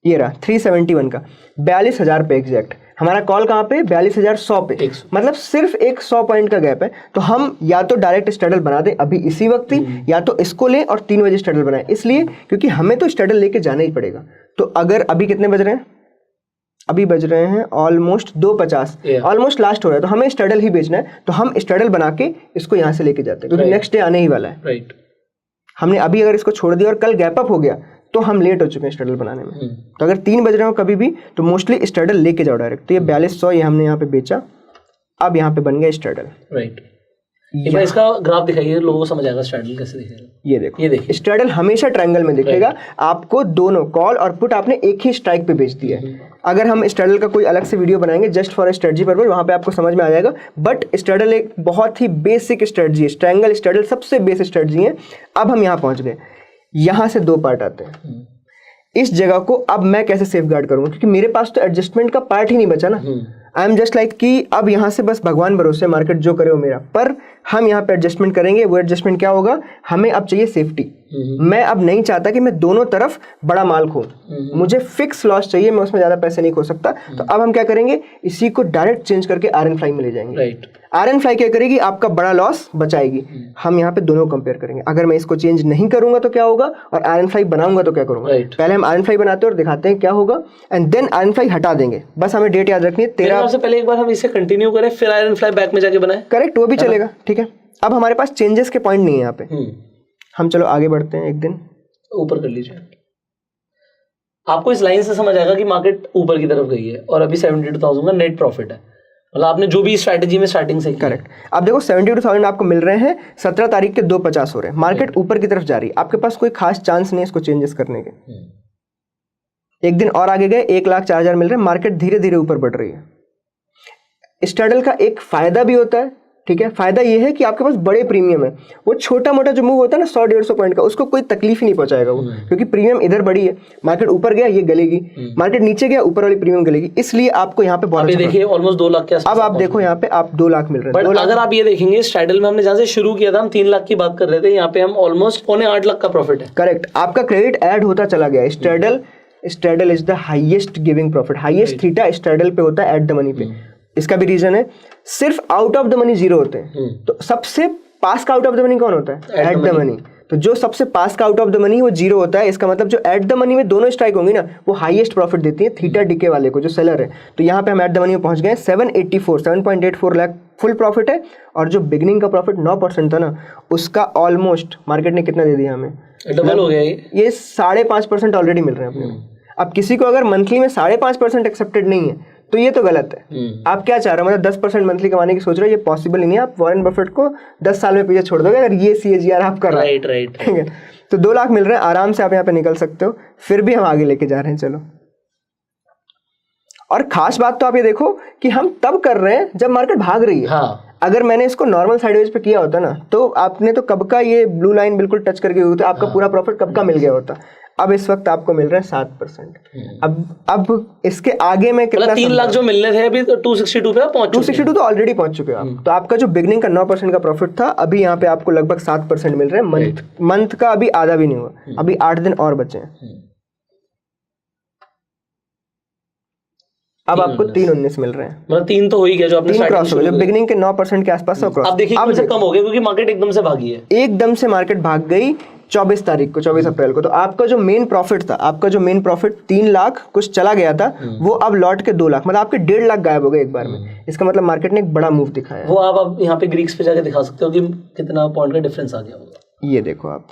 ये रहा 371 का, 42,000 पे एग्जैक्ट। हमारा कॉल कहाँ पे, 42,100 पे, मतलब सिर्फ एक 100 पॉइंट का गैप है। तो हम या तो डायरेक्ट स्ट्रैडल बना दें अभी इसी वक्त ही, या तो इसको लें और 3 बजे स्ट्रैडल बनाएं, इसलिए क्योंकि हमें तो स्ट्रैडल लेके जाना ही पड़ेगा। तो अगर अभी कितने बज रहे हैं, अभी बज रहे हैं ऑलमोस्ट 2:50, ऑलमोस्ट लास्ट हो रहा है, तो हमें स्ट्रैडल ही बेचना है। तो हम स्ट्रैडल बना के इसको यहाँ से लेके जाते हैं, क्योंकि नेक्स्ट डे आने ही वाला है, राइट। हमने अभी अगर इसको छोड़ दिया और कल गैप अप हो गया तो हम लेट हो चुके हैं स्ट्रैडल बनाने में। तो अगर 3 बज रहे हो कभी भी, तो मोस्टली स्ट्रैडल लेके जाओ डायरेक्ट। तो ये 4200 ये हमने यहाँ पे बेचा, अब यहाँ पे बन गया स्ट्रैडल, राइट। इसका ग्राफ दिखाइए, लोगों को समझ आएगा स्ट्रैडल कैसे दिखेगा। ये देखो स्ट्रैडल हमेशा ट्रायंगल में दिखेगा। आपको दोनों कॉल और पुट आपने एक ही स्ट्राइक पे बेच दिया है। अगर हम स्ट्रैडल का कोई अलग से वीडियो बनाएंगे जस्ट फॉर स्ट्रेटजी पर्पस, वहां पे आपको समझ में आ जाएगा। बट स्ट्रैडल एक बहुत ही बेसिक स्ट्रेटजी है, ट्रायंगल स्ट्रैडल सबसे बेसिक स्ट्रेटजी है। अब हम यहाँ पहुंच गए, यहाँ से 2 पार्ट आते हैं। इस जगह को अब मैं कैसे सेफगार्ड करूंगा, क्योंकि मेरे पास तो एडजस्टमेंट का पार्ट ही नहीं बचा ना। आई एम जस्ट लाइक कि अब यहाँ से बस भगवान भरोसे, मार्केट जो करे वो मेरा, पर हम यहाँ पे एडजस्टमेंट करेंगे। वो एडजस्टमेंट क्या होगा, हमें अब चाहिए सेफ्टी। मैं अब नहीं चाहता कि मैं दोनों तरफ बड़ा माल खो, मुझे फिक्स लॉस चाहिए, मैं उसमें ज्यादा पैसे नहीं खो सकता। तो अब हम क्या करेंगे, इसी को डायरेक्ट चेंज करके आर फ्लाई में ले जाएंगे। राइट, आर फ्लाई क्या करेगी, आपका बड़ा लॉस बचाएगी। हम यहाँ पे दोनों कंपेयर करेंगे, अगर मैं इसको चेंज नहीं करूंगा तो क्या होगा, और आर फ्लाई बनाऊंगा तो क्या करूंगा। पहले हम आर फ्लाई बनाते हैं और दिखाते हैं क्या होगा, एंड देन आर फ्लाई हटा देंगे। बस हमें डेट याद रखनी है 13 से पहले एक बार हम इसे कंटिन्यू करें, फिर आयरन फ्लाई बैक में जाके बनाए। करेक्ट, वो भी चलेगा, ठीक है। अब हमारे पास चेंजेस के पॉइंट नहीं है यहाँ पे, हम चलो आगे बढ़ते हैं। एक दिन ऊपर कर लीजिए, आपको इस लाइन से समझ आएगा कि मार्केट ऊपर की तरफ गई है और अभी 72,000 का नेट प्रॉफिट है, मतलब आपने जो भी स्ट्रैटेजी में स्टार्टिंग से। करेक्ट, अब देखो 72,000 आपको मिल रहे हैं, 17 तारीख के 2:50 हो रहे हैं, मार्केट ऊपर की तरफ जा रही है, आपके पास कोई खास चांस नहीं है इसको चेंजेस करने के। एक दिन और आगे गए, 1,04,000 मिल रहे हैं, मार्केट धीरे धीरे ऊपर बढ़ रही है। स्ट्रैडल का एक फायदा भी होता है, ठीक है, फायदा ये है कि आपके पास बड़े प्रीमियम है, वो छोटा मोटा जो मूव होता है ना 100-150 पॉइंट का, उसको कोई तकलीफ ही नहीं पहुंचाएगा वो, क्योंकि प्रीमियम इधर बड़ी है। मार्केट ऊपर गया ये गलेगी, मार्केट नीचे गया ऊपर वाली प्रीमियम गलेगी, इसलिए आपको यहाँ पे बहुत देखिए ऑलमोस्ट 2 लाख के आसपास। अब आप देखो यहाँ पे आप 2 लाख मिल रहे हैं। अगर आप ये देखेंगे स्ट्रैडल में हमने जहाँ से शुरू किया था, हम 3 लाख की बात कर रहे थे, यहाँ पे हम ऑलमोस्ट 8.25 लाख का प्रॉफिट है। करेक्ट, आपका क्रेडिट ऐड होता चला गया। Straddle is the highest giving profit, highest theta straddle पे होता है एट द मनी पे। इसका भी रीजन है, सिर्फ आउट ऑफ द मनी 0 होते हैं, तो सबसे पास का आउट ऑफ द मनी कौन होता है, एट द मनी। तो जो सबसे पास का आउट ऑफ द मनी वो 0 होता है, इसका मतलब जो एट द मनी में दोनों स्ट्राइक होंगी ना, वो हाईएस्ट प्रॉफिट देती है थीटा डीके वाले को, जो सेलर है। तो यहाँ पे हम एट द मनी में पहुंच गए, 7.84 लाख फुल प्रॉफिट है, और जो बिगनिंग का प्रॉफिट 9% था ना, उसका ऑलमोस्ट मार्केट ने कितना दे दिया हमें, डबल हो गया। ये 5.5% ऑलरेडी मिल रहे हैं अपने को। अब किसी को अगर मंथली में 5.5% एक्सेप्टेड नहीं है तो ये तो गलत है। आप क्या चाह रहे हो, मतलब 10% मंथली कमाने की सोच रहे हो, ये पॉसिबल ही नहीं है। आप वॉरेन बफेट को 10 साल में पीछे छोड़ दोगे अगर ये CAGR आप कर रहे हो। राइट, ठीक है, तो 2 लाख मिल रहे हैं, आराम से आप यहाँ पे निकल सकते हो। फिर भी हम आगे लेके जा रहे हैं, चलो। और खास बात तो आप ये देखो कि हम तब कर रहे हैं जब मार्केट भाग रही है। हाँ। अगर मैंने इसको नॉर्मल साइडवेज पे किया होता ना, तो आपने तो कब का ये ब्लू लाइन बिल्कुल टच करके हुई होता, आपका पूरा प्रॉफिट कब का मिल गया होता। अब इस वक्त आपको मिल रहा है 7%। अब इसके आगे में कितना, 3 लाख जो मिलने थे अभी तो 262 पे पहुंच, 262 तो ऑलरेडी पहुंच चुके हो आप। तो आपका जो बिगनिंग का 9% का प्रॉफिट था, अभी यहाँ पे आपको लगभग 7% मिल रहे हैं। मंथ का अभी आधा भी नहीं हुआ, अभी 8 दिन और बचे हैं। अब आपको 3.19 मिल रहे हैं, मतलब 3 तो हो ही गया, जो आपने 3 क्रॉस हो गया, जो बिगनिंग के 9% के आसपास सब क्रॉस। अब देखिए कम से कम हो गया, क्योंकि मार्केट एकदम से भागी है, एकदम से मार्केट भाग गई 24 तारीख को, 24 अप्रैल को। तो आपका जो मेन प्रॉफिट था, आपका जो मेन प्रॉफिट 3 लाख कुछ चला गया था, वो अब लौट के 2 लाख, मतलब आपके 1.5 लाख गायब हो गए एक बार में। इसका मतलब मार्केट ने एक बड़ा मूव दिखाया है। वो आप यहाँ पे ग्रीक्स पे जाके दिखा सकते हो कि कितना पॉइंट का डिफरेंस आ गया होगा। ये देखो, आप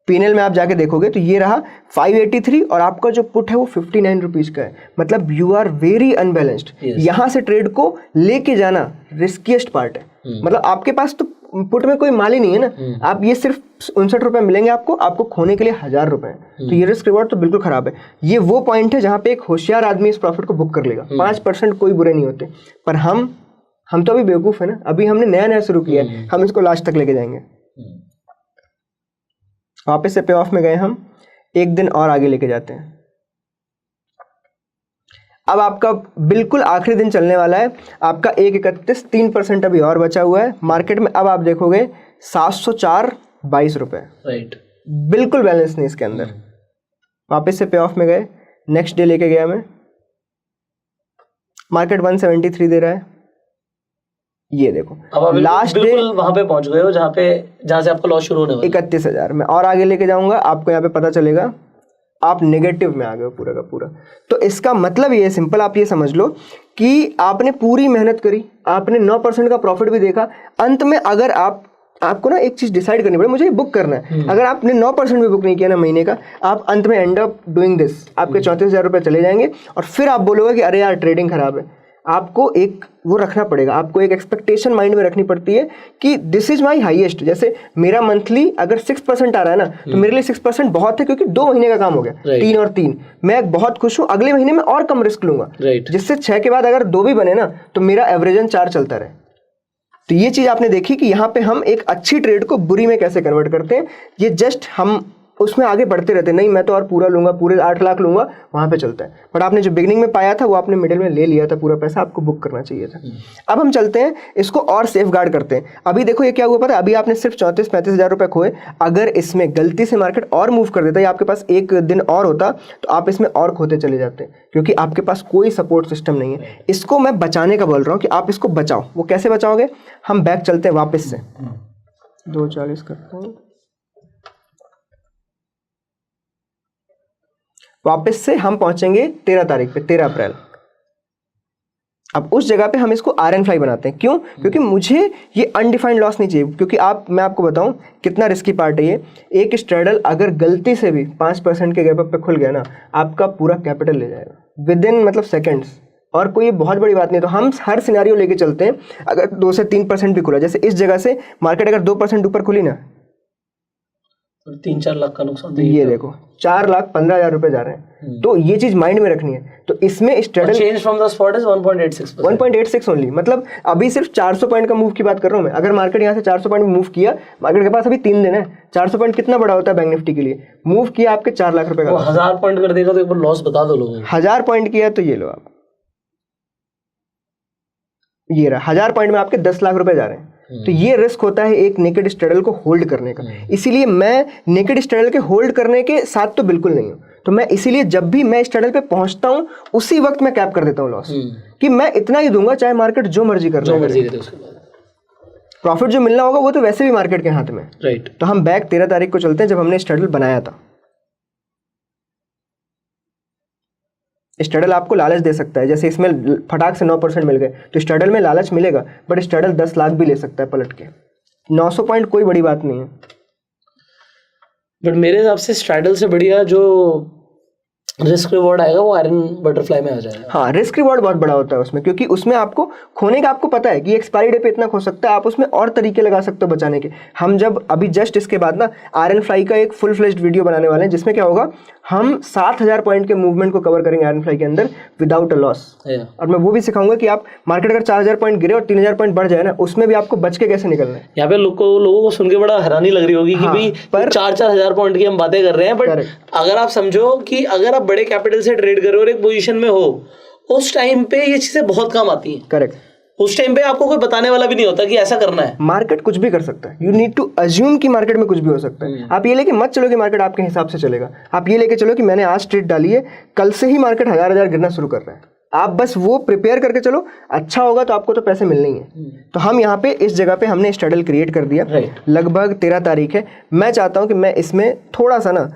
पीएनएल में आप जाके देखोगे तो ये रहा 583, और आपका जो पुट है वो 59 रुपीज का है। मतलब यू आर वेरी अनबैलेंस्ड। यहाँ से ट्रेड को लेके जाना रिस्कीएस्ट पार्ट है। मतलब आपके पास तो पुट में कोई माल ही नहीं है ना, आप ये सिर्फ 59 रुपए मिलेंगे आपको खोने के लिए 1000 रुपए। तो ये रिस्क रिवॉर्ड तो बिल्कुल खराब है। ये वो पॉइंट है जहाँ पे एक होशियार आदमी इस प्रॉफिट को बुक कर लेगा। 5% कोई बुरे नहीं होते, पर हम तो अभी बेवकूफ है ना, अभी हमने नया शुरू किया है, हम इसको लास्ट तक लेके जाएंगे। वापस से पे ऑफ में गए, हम एक दिन और आगे लेके जाते हैं। अब आपका बिल्कुल आखिरी दिन चलने वाला है, आपका 1.31, 3% अभी और बचा हुआ है मार्केट में। अब आप देखोगे 704.22 रुपए, राइट, बिल्कुल बैलेंस नहीं इसके अंदर। वापस से पे ऑफ में गए, नेक्स्ट डे लेके गया मैं, मार्केट 173 दे रहा है। ये देखो, लास्ट डे वहां पे पहुंच गए हो जहां से आपका लॉस शुरू होने वाला है। 31,000 में और आगे लेके जाऊंगा, आपको यहाँ पे पता चलेगा आप नेगेटिव में आ गए हो पूरा का पूरा। तो इसका मतलब ये सिंपल, आप ये समझ लो कि आपने पूरी मेहनत करी, आपने 9% का प्रॉफिट भी देखा। अंत में अगर आपको ना एक चीज डिसाइड करनी पड़े, मुझे ये बुक करना है। अगर आपने 9% भी बुक नहीं किया ना महीने का, आप अंत में एंड अप डूइंग दिस, आपके 34,000 रुपये चले जाएंगे, और फिर आप बोलोगे कि अरे यार ट्रेडिंग खराब है। आपको एक वो रखना पड़ेगा, आपको एक एक्सपेक्टेशन माइंड में रखनी पड़ती है कि दिस इज माई हाईएस्ट। जैसे मेरा मंथली अगर 6% आ रहा है ना, तो मेरे लिए 6% बहुत है, क्योंकि 2 महीने का काम हो गया, 3 और 3, मैं बहुत खुश हूँ। अगले महीने में और कम रिस्क लूंगा, जिससे 6 के बाद अगर 2 भी बने ना, तो मेरा एवरेजन 4 चलता रहे। तो ये चीज आपने देखी कि यहाँ पे हम एक अच्छी ट्रेड को बुरी में कैसे कन्वर्ट करते हैं। ये जस्ट हम उसमें आगे बढ़ते रहते, नहीं मैं तो और पूरा लूंगा, पूरे 8 लाख लूंगा, वहां पे चलता है। बट आपने जो बिगिनिंग में पाया था वो आपने मिडिल में ले लिया था, पूरा पैसा आपको बुक करना चाहिए था। अब हम चलते हैं इसको और सेफ गार्ड करते हैं। अभी देखो ये क्या हुआ पता है, अभी आपने सिर्फ 34-35 हज़ार रुपये खोए। अगर इसमें गलती से मार्केट और मूव कर देता या आपके पास एक दिन और होता तो आप इसमें और खोते चले जाते, क्योंकि आपके पास कोई सपोर्ट सिस्टम नहीं है। इसको मैं बचाने का बोल रहा हूँ कि आप इसको बचाओ। वो कैसे बचाओगे, हम बैक चलते हैं वापस से, 240 करते हैं, वापस से हम पहुंचेंगे 13 तारीख पे, 13 अप्रैल। अब उस जगह पे हम इसको आयरन फ्लाई बनाते हैं। क्यों? क्योंकि मुझे ये अनडिफाइंड लॉस नहीं चाहिए। क्योंकि मैं आपको बताऊं कितना रिस्की पार्ट है ये। एक स्ट्रैडल अगर गलती से भी 5% के गैप अप पे खुल गया ना, आपका पूरा कैपिटल ले जाएगा विद इन मतलब सेकेंड्स। और कोई बहुत बड़ी बात नहीं। तो हम हर सिनेरियो लेके चलते हैं। अगर 2 से 3% भी खुला, जैसे इस जगह से मार्केट अगर 2% ऊपर खुली ना, 3-4 लाख का नुकसान। तो ये देखो 4,15,000 रुपए जा रहे हैं। तो ये चीज माइंड में रखनी है। तो इसमें straddle change from the spot is 1.86%, 1.86 only. मतलब अभी सिर्फ 400 पॉइंट का मूव की बात कर रहा हूँ मैं। अगर मार्केट यहाँ से 400 पॉइंट मूव किया, मार्केट के पास अभी 3 दिन है, 400 पॉइंट कितना बड़ा होता है बैंक निफ्टी के लिए, मूव किया आपके 4 लाख रुपए का। 1000 पॉइंट कर देगा तो एक बार लॉस बता दो लोगों को। 1000 पॉइंट किया तो ये लो आप, ये रहा 1000 पॉइंट में आपके 10 लाख रुपए जा रहे हैं। तो ये रिस्क होता है एक नेकेड स्ट्रैडल को होल्ड करने का। इसीलिए मैं नेकेड स्ट्रैडल के होल्ड करने के साथ तो बिल्कुल नहीं हूं। तो मैं इसीलिए जब भी मैं स्ट्रैडल पे पहुंचता हूं उसी वक्त मैं कैप कर देता हूं लॉस, कि मैं इतना ही दूंगा चाहे मार्केट जो मर्जी कर ले। उसके बाद प्रॉफिट जो मिलना होगा वो तो वैसे भी मार्केट के हाथ में। राइट। तो हम बैक 13 तारीख को चलते हैं जब हमने स्ट्रैडल बनाया था। स्ट्रैडल आपको लालच दे सकता है, जैसे इसमें फटाक से 9% मिल गए तो स्ट्रैडल में लालच मिलेगा। बट स्ट्रैडल 10 लाख भी ले सकता है पलट के। 900 पॉइंट कोई बड़ी बात नहीं है। बट मेरे हिसाब से स्ट्रैडल से बढ़िया जो रिस्क रिवॉर्ड आएगा वो आयरन बटरफ्लाई में आ जाएगा। हाँ, रिस्क रिवॉर्ड बहुत बड़ा होता है उसमें, क्योंकि उसमें आपको खोने का आपको पता है कि एक्सपायरी डे पे इतना खो सकता है। आप उसमें और तरीके लगा सकते हो बचाने के। हम जब अभी जस्ट इसके बाद ना आयरन फ्लाई का एक फुल फ्लेज्ड वीडियो बनाने वाले हैं, जिसमें क्या होगा, हम 7000 पॉइंट के मूवमेंट को कवर करेंगे आयरन फ्लाई के अंदर विदाउट अ लॉस। और मैं वो भी सिखाऊंगा कि आप मार्केट अगर 4000 पॉइंट गिरे और 3000 पॉइंट बढ़ जाए ना, उसमें भी आपको बच के कैसे निकलना है। यहाँ पे लोगों को सुन के बड़ा हैरानी लग रही होगी कि भाई 4-4 हजार पॉइंट की हम बातें कर रहे हैं। बट अगर आप समझो कि अगर आप बड़े कैपिटल से ट्रेड कर रहे हो और एक पोजीशन में हो, उस टाइम पे ये चीजें बहुत काम आती हैं। करेक्ट। उस टाइम पे आपको कोई बताने वाला भी नहीं होता कि ऐसा करना है। मार्केट कुछ भी कर सकता है। यू नीड टू अज्यूम कि मार्केट में कुछ भी हो सकता है। आप ये लेके मत चलो कि मार्केट आपके हिसाब से चलेगा। आप ये लेके चलो कि मैंने आज ट्रेड डाली है, कल से ही मार्केट 1000 गिरना शुरू कर रहा है। आप बस वो प्रिपेयर करके चलो, अच्छा होगा तो आपको तो पैसे मिलने ही है। तो हम यहाँ पे इस जगह पे हमने स्ट्रैडल क्रिएट कर दिया। लगभग 13 तारीख है। मैं चाहता हूँ कि मैं इसमें थोड़ा सा ना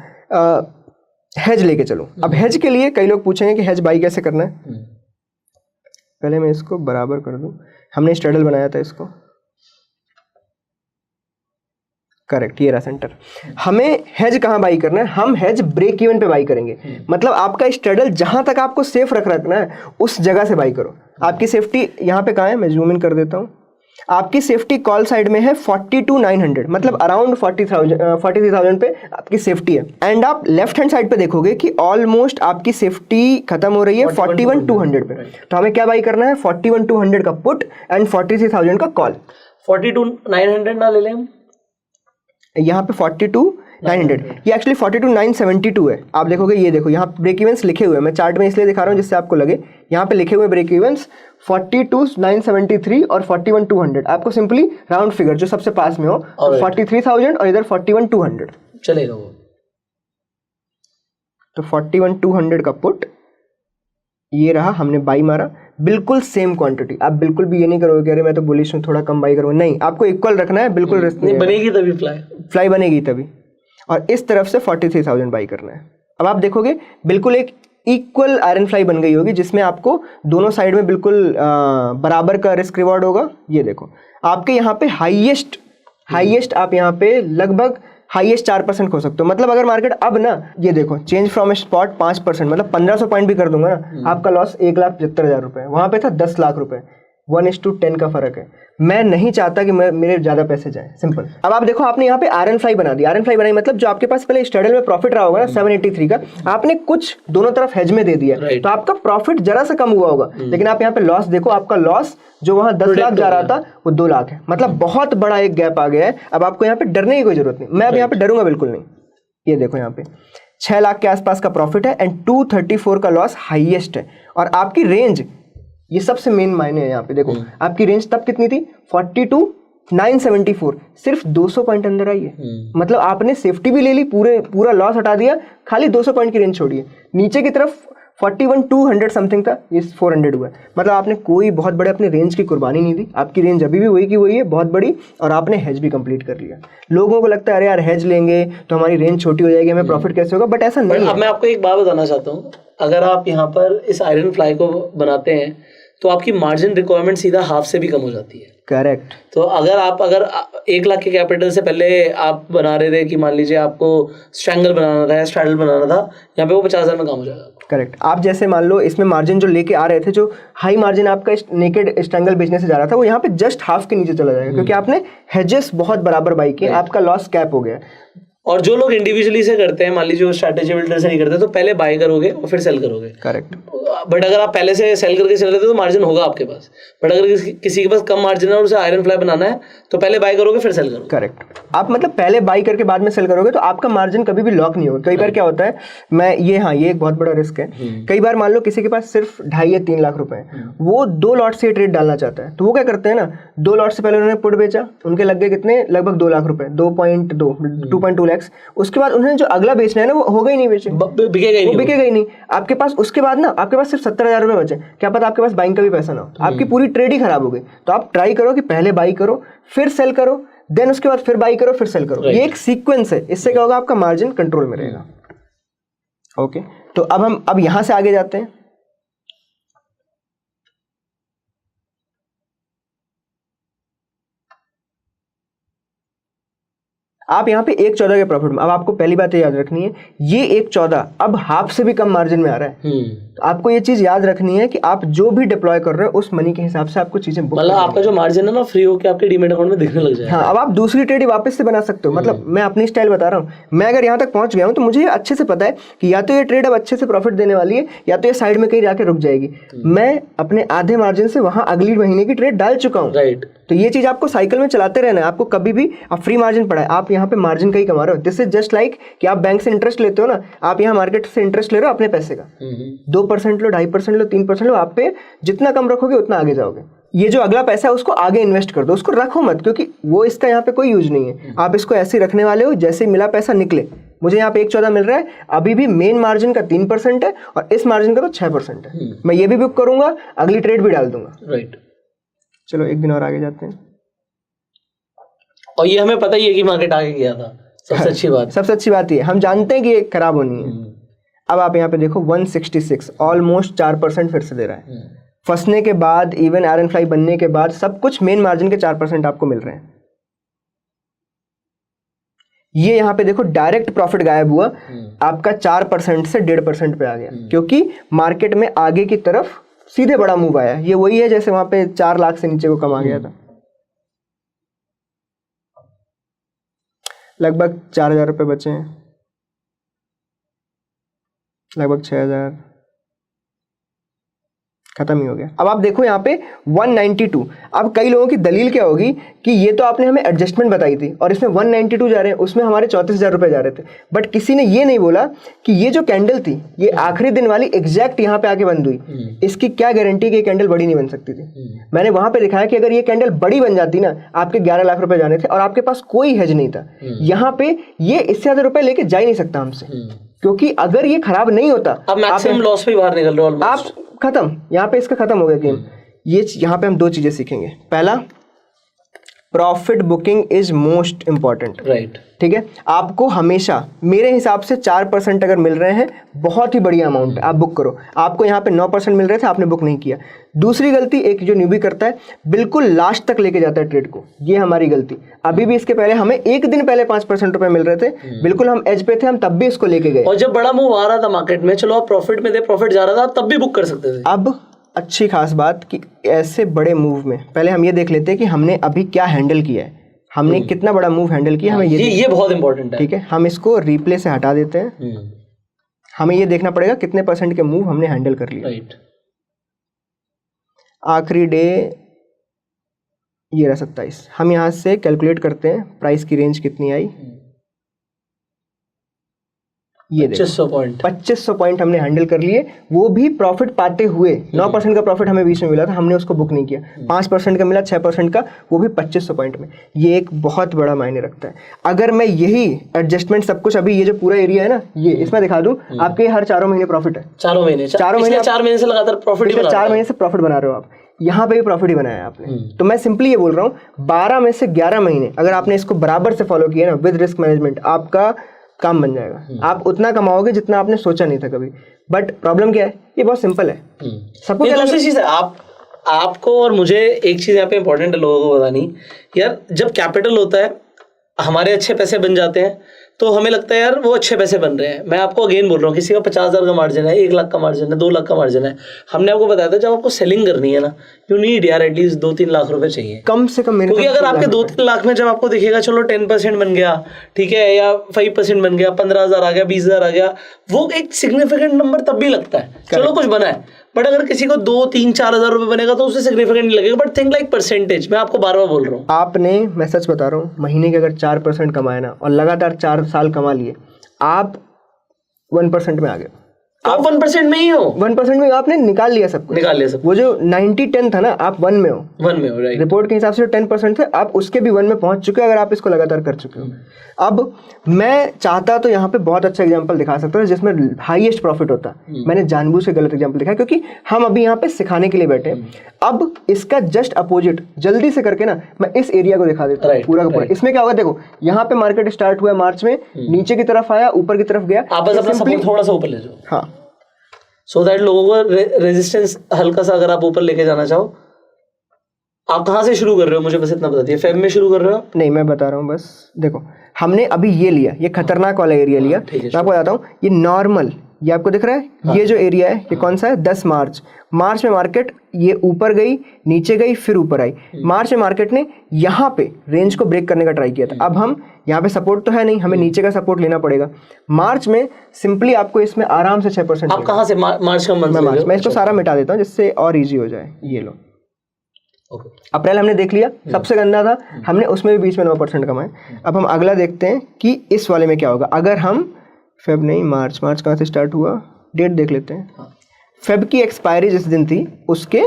हेज लेके चलूँ। अब हेज के लिए कई लोग पूछेंगे कि हेज बाई कैसे करना है। पहले मैं इसको बराबर कर दूं। हमने स्ट्रैडल बनाया था इसको, करेक्ट, ये रहा सेंटर। हमें हेज कहाँ बाई करना है, हम हेज ब्रेक इवन पे बाई करेंगे। मतलब आपका स्ट्रैडल जहां तक आपको सेफ रखना है उस जगह से बाई करो। आपकी सेफ्टी यहाँ पे कहाँ है, मैं जूम इन कर देता हूँ। आपकी सेफ्टी कॉल साइड में है 42,900, मतलब अराउंड 43,000 पे आपकी सेफ्टी है। एंड आप लेफ्ट हैंड साइड पे देखोगे कि ऑलमोस्ट आपकी सेफ्टी खत्म हो रही है 41,200 पे। तो हमें क्या बाई करना है, 41,200 का पुट एंड 43,000 का कॉल। 42,900 ना ले लें हम यहाँ पे 42,900, ये एक्चुअली 42,972 है। आप देखोगे, ये देखो यहाँ ब्रेक इवेंट्स लिखे हुए हैं। मैं चार्ट में इसलिए दिखा रहा हूँ जिससे आपको लगे। यहाँ पे लिखे हुए ब्रेक इवेंट्स 42,973 और 41,200। आपको सिंपली राउंड फिगर जो सबसे पास में हो, 43,000 और इधर 41,200 चलेगा वो। तो 41,200 का पुट ये रहा, हमने बाई मारा। बिल्कुल सेम क्वांटिटी। आप बिल्कुल भी ये नहीं करोगे कि अरे मैं तो बुलिश हूँ थोड़ा कम बाई करूँगा, नहीं, आपको इक्वल रखना है। बिल्कुल रिस्क नहीं बनेगी तभी फ्लाई बनेगी तभी। और इस तरफ से 43,000 बाई करना है। अब आप देखोगे बिल्कुल एक इक्वल आयरन फ्लाई बन गई होगी, जिसमें आपको दोनों साइड में बिल्कुल बराबर का रिस्क रिवॉर्ड होगा। ये देखो आपके यहाँ पे हाईएस्ट आप यहाँ पे लगभग हाईएस्ट 4% खो सकते हो। मतलब अगर मार्केट अब ना, ये देखो चेंज फ्रॉम स्पॉट 5%, मतलब 1500 पॉइंट भी कर दूंगा ना, आपका लॉस 1,75,000 रुपए। वहां पे था 10 लाख रुपए। 1:10 का फर्क है। मैं नहीं चाहता कि मेरे ज्यादा पैसे जाए, सिंपल। अब आप देखो, आपने यहाँ पे आयरन फ्लाई बना दी। आयरन फ्लाई बनाई मतलब जो आपके पास पहले स्ट्रैडल में प्रॉफिट रहा होगा ना 783 का, आपने कुछ दोनों तरफ हेज में दे दिया, तो आपका प्रॉफिट जरा सा कम हुआ होगा। लेकिन आप यहाँ पे लॉस देखो, आपका लॉस जो वहां 10 लाख जा रहा था वो 2 लाख है। मतलब बहुत बड़ा एक गैप आ गया है। अब आपको यहाँ पे डरने की कोई जरूरत नहीं। मैं अब यहाँ पे डरूंगा बिल्कुल नहीं। ये देखो यहाँ पे 6 लाख के आसपास का प्रॉफिट है एंड 234 का लॉस हाईएस्ट है। और आपकी रेंज, ये सबसे मेन मायने है यहाँ पे, देखो आपकी रेंज तब कितनी थी 42,974, सिर्फ 200 पॉइंट अंदर आई है। मतलब आपने सेफ्टी भी ले ली, पूरा लॉस हटा दिया, खाली 200 पॉइंट की रेंज छोड़ी है। नीचे की तरफ 41,200 समथिंग था, ये 400 हुआ है। मतलब आपने कोई बहुत बड़े अपने रेंज की कुर्बानी नहीं दी, आपकी रेंज अभी भी वही की वही है, बहुत बड़ी, और आपने हेज भी कंप्लीट कर लिया। लोगों को लगता है अरे यार हेज लेंगे तो हमारी रेंज छोटी हो जाएगी, हमें प्रॉफिट कैसे होगा, बट ऐसा नहीं है। अब मैं आपको एक बात बताना चाहता हूँ, अगर आप यहाँ पर इस आयरन फ्लाई को बनाते हैं तो आपकी मार्जिन रिक्वायरमेंट सीधा हाफ से भी कम हो जाती है। करेक्ट। तो अगर 1 लाख के कैपिटल से पहले आप बना रहे थे कि मान लीजिए आपको स्ट्रैंगल बनाना था या स्ट्रैडल बनाना था, यहाँ पे वो 50,000 में काम हो जाएगा। करेक्ट। आप जैसे मान लो इसमें मार्जिन जो लेके आ रहे थे, जो हाई मार्जिन आपका नेकेड स्ट्रैंगल बिजनेस से जा रहा था, वो यहाँ पे जस्ट हाफ के नीचे चला जाएगा, क्योंकि आपने हेजेस बहुत बराबर बाई किए, आपका लॉस कैप हो गया। और जो लोग इंडिविजुअली से करते हैं, मान लीजिए वो स्ट्रैटेजी बिल्डर से नहीं करते, तो पहले बाय करोगे और फिर सेल करोगे। करेक्ट। बट अगर आप पहले से सेल करके चल रहे थे तो मार्जिन होगा आपके पास। बट अगर किसी के पास कम मार्जिन है और उसे आयरन फ्लाई बनाना है तो पहले बाय करोगे फिर सेल करोगे। करेक्ट। आप मतलब पहले बाई करके बाद में सेल करोगे तो आपका मार्जिन कभी भी लॉक नहीं होगा। कई बार क्या होता है, ये एक बहुत बड़ा रिस्क है। कई बार मान लो किसी के पास सिर्फ 2.5 या 3 लाख रुपए है, वो 2 लॉट से ट्रेड डालना चाहता है, तो वो क्या करते हैं ना, 2 लॉट से पहले उन्होंने पुट बेचा, उनके लग गए कितने, लगभग 2 लाख रुपए, 2.2 लाख। उसके बाद उन्होंने जो अगला बेचना है ना, वो होगा ही नहीं, बेचे बिकेगा ही नहीं आपके पास। उसके बाद ना आपके पास सिर्फ 70,000 रुपए बचे, क्या पता आपके पास बाइंग का भी पैसा ना हो, आपकी पूरी ट्रेड ही खराब हो गई। तो आप ट्राई करो कि पहले बाई करो फिर सेल करो, देन उसके बाद फिर बाई करो फिर सेल करो। ये एक सीक्वेंस है, इससे क्या होगा, आपका मार्जिन कंट्रोल में रहेगा। ओके, तो अब यहां से आगे जाते हैं। आप यहाँ पे 1.14 के प्रॉफिट में, अब आपको पहली बात याद रखनी है, ये 1.14 अब हाफ से भी कम मार्जिन में आ रहा है। तो आपको ये चीज याद रखनी है कि आप जो भी डिप्लॉय कर रहे हो उस मनी के हिसाब से आपको चीजें बुक, मतलब आपका जो मार्जिन है ना फ्री होकर आपके डीमैट अकाउंट में दिखने लग जाएगा। हाँ, अब आप दूसरी ट्रेड वापस से बना सकते हो। मतलब मैं अपनी स्टाइल बता रहा हूँ, मैं अगर यहाँ तक पहुंच गया हूँ तो मुझे अच्छे से पता है कि या तो ये ट्रेड अब अच्छे से प्रॉफिट देने वाली है, या तो ये साइड में कहीं जाके रुक जाएगी। मैं अपने आधे मार्जिन से वहां अगली महीने की ट्रेड डाल चुका हूँ। राइट। तो ये चीज आपको साइकिल में चलाते रहना है। आपको कभी भी, अब फ्री मार्जिन पड़ा है, आप यहाँ पे मार्जिन कहीं कमा रहे हो। दिस इज जस्ट लाइक कि आप बैंक से इंटरेस्ट लेते हो ना, आप यहाँ मार्केट से इंटरेस्ट ले रहे हो अपने पैसे का, 2% लो, 2.5% लो, 3% लो, आप पे जितना कम रखोगे उतना आगे जाओगे। ये जो अगला पैसा है उसको आगे इन्वेस्ट कर दो, उसको रखो मत, क्योंकि वो इसका यहाँ पे कोई यूज नहीं है। आप इसको ऐसे ही रखने वाले हो, जैसे मिला पैसा निकले। मुझे यहाँ पे 1.14 मिल रहा है, अभी भी मेन मार्जिन का 3% है और इस मार्जिन का तो 6% है। मैं ये भी बुक करूंगा, अगली ट्रेड भी डाल दूंगा। राइट। चलो एक दिन और आगे जाते हैं। और ये हमें पता ही है कि मार्केट आगे गया था, सबसे अच्छी बात। सबसे अच्छी बात ये, हम जानते हैं कि ये खराब होनी है। अब आप यहाँ पे देखो 166, ऑलमोस्ट 4% फिर से दे रहा है। फंसने के बाद, इवन आयरन फ्लाई बनने के बाद, सब कुछ मेन मार्जिन के 4% आपको मिल रहे हैं। ये यहाँ पे देखो डायरेक्ट प्रॉफिट गायब हुआ, आपका 4% से 1.5% पे आ गया, क्योंकि मार्केट में आगे की तरफ सीधे बड़ा मूव आया। ये वही है जैसे वहां पे 4 लाख से नीचे को कमा गया था। लगभग 4,000 रुपये बचे हैं, लगभग 6,000, खत्म ही हो गया। अब आप देखो यहाँ पे 192। अब कई लोगों की दलील क्या होगी कि ये तो आपने हमें एडजस्टमेंट बताई थी और इसमें 192 जा रहे हैं, उसमें हमारे 34,000 रुपये जा रहे थे। बट किसी ने ये नहीं बोला कि ये जो कैंडल थी, ये आखिरी दिन वाली एग्जैक्ट यहाँ पे आके बंद हुई, इसकी क्या गारंटी कि ये कैंडल बड़ी नहीं बन सकती थी। मैंने वहां पे दिखाया कि अगर ये कैंडल बड़ी बन जाती ना, आपके 11 लाख रुपए जाने थे और आपके पास कोई हेज नहीं था। यहाँ पे ये इससे ज्यादा रुपए लेके जा ही नहीं सकता हमसे, क्योंकि अगर ये खराब नहीं होता, अब मैक्सिमम लॉस पे बाहर निकल रहे हो आप खत्म। यहाँ पे इसका खत्म हो गया गेम। ये यहाँ पे हम 2 चीजें सीखेंगे। पहला, profit booking is most important. Right. ठीक है, आपको हमेशा, मेरे हिसाब से 4% अगर मिल रहे हैं, बहुत ही बढ़िया अमाउंट है, आप बुक करो। आपको यहाँ पे 9% मिल रहे थे, आपने बुक नहीं किया। दूसरी गलती एक जो न्यूबी करता है, बिल्कुल लास्ट तक लेके जाता है ट्रेड को, ये हमारी गलती। अभी भी इसके पहले हमें एक दिन पहले 5% रुपए मिल रहे थे, बिल्कुल हम एज पे थे, हम तब भी इसको लेके गए। और जब बड़ा मूव आ रहा था मार्केट में, चलो आप प्रॉफिट में थे, प्रॉफिट जा रहा था, तब भी बुक कर सकते थे। अब अच्छी खास बात कि ऐसे बड़े मूव में पहले हम ये देख लेते हैं कि हमने अभी क्या हैंडल किया है, हमने कितना बड़ा मूव हैंडल किया, हमें ये बहुत इंपॉर्टेंट है। ठीक है, हम इसको रिप्ले से हटा देते हैं। हमें ये देखना पड़ेगा कितने % के मूव हमने हैंडल कर लिया। राइट। आखिरी डे ये रहा 27। हम यहाँ से कैलकुलेट करते हैं प्राइस की रेंज कितनी आई। ये देखो 2500 पॉइंट 2500 पॉइंट हमने हैंडल कर लिए, वो भी प्रॉफिट पाते हुए। 9% का प्रॉफिट हमें बीच में मिला था, हमने उसको बुक नहीं किया। 5% का मिला, 6% का, वो भी 2500 पॉइंट में। ये एक बहुत बड़ा मायने रखता है। अगर मैं यही एडजस्टमेंट सब कुछ अभी ये जो पूरा एरिया है ना, ये इसमें दिखा दूं, आपके हर 4 महीने प्रॉफिट है। 4 महीने महीने 4 महीने से लगातार प्रॉफिट ही पिछले बना 4 रहे हो। महीने से प्रॉफिट बना रहे हो आप, यहाँ पे भी प्रॉफिट ही बनाया है आपने। तो मैं सिंपली ये बोल रहा हूँ 12 में से 11 महीने अगर आपने इसको बराबर से फॉलो किया ना विद रिस्क मैनेजमेंट, आपका काम बन जाएगा। आप उतना कमाओगे जितना आपने सोचा नहीं था कभी। बट प्रॉब्लम क्या है, ये बहुत सिंपल है। सबको क्या दूसरी चीज है, आपको और मुझे एक चीज यहाँ पे इंपॉर्टेंट है लोगों को बतानी यार, जब कैपिटल होता है हमारे अच्छे पैसे बन जाते हैं तो हमें लगता है यार वो अच्छे पैसे बन रहे हैं। मैं आपको अगेन बोल रहा हूँ, किसी का 50,000 का मार्जिन है, 1 लाख का मार्जिन है, 2 लाख का मार्जिन है, हमने आपको बताया था जब आपको सेलिंग करनी है ना, यू नीड यार एटलीस्ट 2-3 लाख रुपए चाहिए कम से कम। मेरे क्योंकि अगर आपके 2-3 लाख में जब आपको दिखेगा चलो 10% बन गया, ठीक है, या 5% बन गया, 15,000 आ गया, 20,000 आ गया, वो एक सिग्निफिकेंट नंबर तब भी लगता है, चलो कुछ बना है। बट अगर किसी को 2-3-4 हज़ार रुपए बनेगा तो उससे सिग्निफिकेंट नहीं लगेगा। बट थिंक लाइक परसेंटेज, मैं आपको बार बार बोल रहा हूँ, आपने, मैं सच बता रहा हूँ, महीने के अगर 4% कमाए ना और लगातार 4 साल कमा लिए, आप 1% में आ गए। आप 1% में ही हो, 1% में आपने निकाल लिया सब कुछ, निकाल लिया सब। वो जो 90-10 था ना, आप 1 में हो। 1 में हो, राइट। रिपोर्ट के हिसाब से 10% थे, आप उसके भी 1 में पहुंच चुके हो अगर आप इसको लगातार कर चुके हो। अब मैं चाहता तो यहाँ पे बहुत अच्छा एग्जांपल दिखा सकता हूँ जिसमें हाईएस्ट प्रॉफिट होता। मैंने जानबूझ के गलत एग्जांपल दिखाया क्योंकि हम अभी यहाँ पे सिखाने के लिए बैठे हैं। अब इसका जस्ट अपोजिट जल्दी से करके ना मैं इस एरिया को दिखा देता हूँ पूरा का पूरा। इसमें क्या होगा, देखो यहाँ पे मार्केट स्टार्ट हुआ मार्च में, नीचे की तरफ आया, ऊपर की तरफ गया। आप बस अपना सपोर्ट थोड़ा सा ऊपर ले जाओ, हाँ, सो दैट लोगों को रेजिस्टेंस हल्का सा अगर आप ऊपर लेके जाना चाहो। आप कहाँ से शुरू कर रहे हो, मुझे बस इतना बता दिए। फेब में शुरू कर रहे हो? नहीं, मैं बता रहा हूँ बस। देखो हमने अभी ये लिया, ये खतरनाक वाला एरिया लिया। मैं आपको बताता हूँ, ये नॉर्मल, ये आपको दिख रहा है, ये जो एरिया है ये कौन सा है, 10 मार्च। मार्च में मार्केट ये ऊपर गई, नीचे गई, फिर ऊपर आई। मार्च में मार्केट ने यहाँ पे रेंज को ब्रेक करने का ट्राई किया था। अब हम यहाँ पे सपोर्ट तो है नहीं, हमें नीचे का सपोर्ट लेना पड़ेगा। मार्च में सिंपली आपको इसमें आराम से 6%। आप कहाँ से मार्च का मंथ? मैं इसको सारा मिटा देता हूँ जिससे और ईजी हो जाए। ये लो, अप्रैल हमने देख लिया, सबसे गंदा था, हमने उसमें भी बीच में 9% कमाए। अब हम अगला देखते हैं कि इस वाले में क्या होगा। अगर हम फेब नहीं, मार्च कहाँ से स्टार्ट हुआ, डेट देख लेते हैं। फेब की एक्सपायरी जिस दिन थी उसके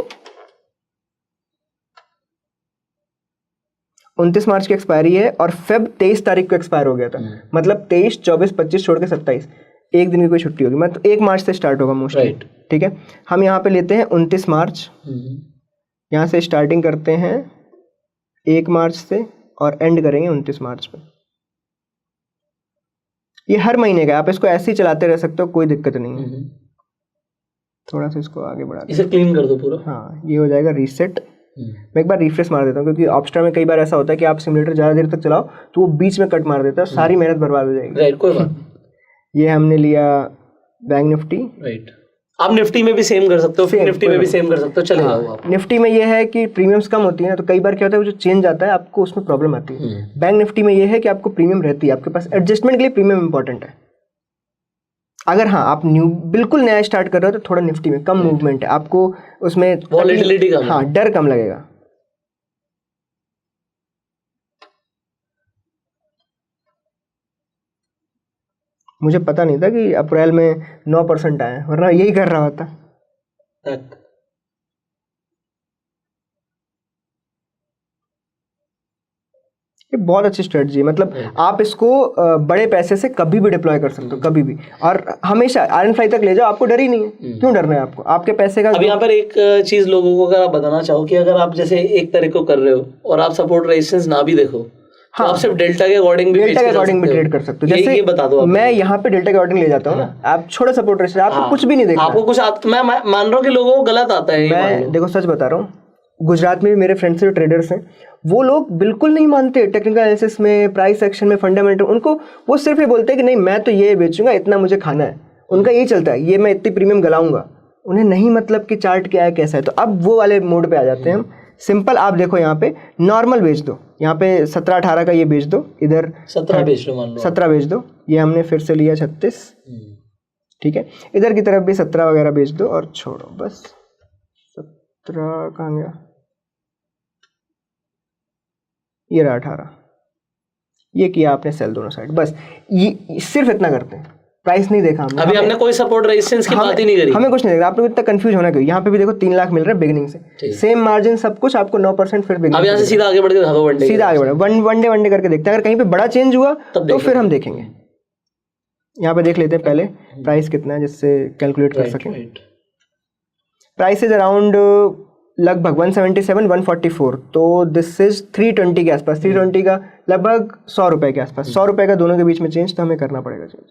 29 मार्च की एक्सपायरी है और फेब 23 तारीख को एक्सपायर हो गया था। मतलब 23, 24, 25 छोड़ के 27, एक दिन की कोई छुट्टी होगी। मतलब 1 मार्च से स्टार्ट होगा मोस्टली, ठीक है। हम यहाँ पे लेते हैं 29 मार्च, यहाँ से स्टार्टिंग करते हैं 1 मार्च से और एंड करेंगे 29 मार्च पे। ये हर महीने का, आप इसको ऐसे ही चलाते रह सकते हो, कोई दिक्कत नहीं है। थोड़ा सा इसको आगे बढ़ा, इसे क्लीन कर दो पूरा। हाँ, ये हो जाएगा रीसेट। मैं एक बार रिफ्रेश मार देता हूँ क्योंकि ऑप्स्ट्रा में कई बार ऐसा होता है कि आप सिमुलेटर ज़्यादा देर तक चलाओ तो वो बीच में कट मार देता है, सारी मेहनत बर्बाद हो जाएगी। राइट, कोई बात। ये हमने लिया बैंक निफ्टी। राइट, आप निफ्टी में भी सेम कर सकते हो, फिर निफ्टी में भी सेम कर सकते हो, चलेगा वो आप। निफ्टी में ये है कि प्रीमियम्स कम होती है ना, तो कई बार क्या होता है, वो जो चेंज आता है आपको उसमें प्रॉब्लम आती है। बैंक निफ्टी में ये है कि आपको प्रीमियम रहती है, आपके पास एडजस्टमेंट के लिए प्रीमियम इंपॉर्टेंट है। अगर हाँ आप बिल्कुल नया स्टार्ट कर रहे हो तो थोड़ा निफ्टी में कम मूवमेंट है, आपको उसमें वॉलेटिलिटी कम है। हाँ, डर कम लगेगा। मुझे पता नहीं था कि अप्रैल में 9% आए, वरना यही कर रहा होता। ये बहुत अच्छी स्ट्रेटजी है, मतलब आप इसको बड़े पैसे से कभी भी डिप्लॉय कर सकते हो, कभी भी, और हमेशा आयरन फ्लाई तक ले जाओ, आपको डर ही नहीं है। क्यों डरना है आपको, आपके पैसे का। अब यहाँ पर एक चीज लोगों को अगर आप बताना चाहो कि अगर आप जैसे एक तरह को कर रहे हो और आप सपोर्ट रेजिस्टेंस ना भी देखो, हाँ, तो आप सिर्फ डेल्टा के अकॉर्डिंग भी ट्रेड कर सकते हो। जैसे ये बता दो, मैं यहाँ पे डेल्टा के अकॉर्डिंग ले जाता हूँ ना, आप छोड़ो सपोर्ट रेजिस्टेंस, आपको कुछ भी नहीं देखना, आपको कुछ मैं मान रहा हूँ कि लोगों को गलत आता है। मैं देखो सच बता रहा हूँ, गुजरात में भी मेरे फ्रेंड्स जो ट्रेडर्स हैं, वो लोग बिल्कुल नहीं मानते टेक्निकल एनालिसिस में, प्राइस एक्शन में, फंडामेंटल। उनको वो सिर्फ ये बोलते हैं कि नहीं मैं तो ये बेचूंगा, इतना मुझे खाना है, उनका यही चलता है, ये मैं इतनी प्रीमियम गलाऊंगा। उन्हें नहीं मतलब कि चार्ट क्या है, कैसा है। तो अब वो वाले मोड पे आ जाते हैं हम। सिंपल आप देखो, यहाँ पे नॉर्मल बेच दो, यहाँ पे 17-18 का ये बेच दो, इधर 17 बेच लो, मान लो 17 बेच दो। ये हमने फिर से लिया 36, ठीक है। इधर की तरफ भी 17 वगैरह बेच दो और छोड़ो बस। 17 कहाँ गया, ये रहा 18, ये किया आपने सेल दोनों साइड। बस ये सिर्फ इतना करते हैं, प्राइस नहीं देखा हमने। अभी हमने कोई सपोर्ट रेजिस्टेंस की बात ही नहीं करी। हमें कुछ नहीं देखा। आप लोग इतना कंफ्यूज होना क्यों? यहाँ पे भी देखो 3 लाख मिल रहा है बिगिनिंग से, सेम मार्जिन सब कुछ आपको 9% फिर अब यहाँ से सीधा आगे बढ़ के दिखा दो, वनडे सीधा आगे बढ़े, वन डे करके देखते हैं। अगर कहीं पे बड़ा चेंज हुआ तो फिर हम देखेंगे। यहाँ पे देख लेते हैं पहले प्राइस कितना है जिससे कैलकुलेट कर सकें। प्राइस इज अराउंड लगभग 177 144, तो दिस इज 320 के आसपास, 320 का लगभग 100 रुपए के आसपास, 100 रुपए का दोनों के बीच में चेंज, तो हमें करना पड़ेगा चेंज।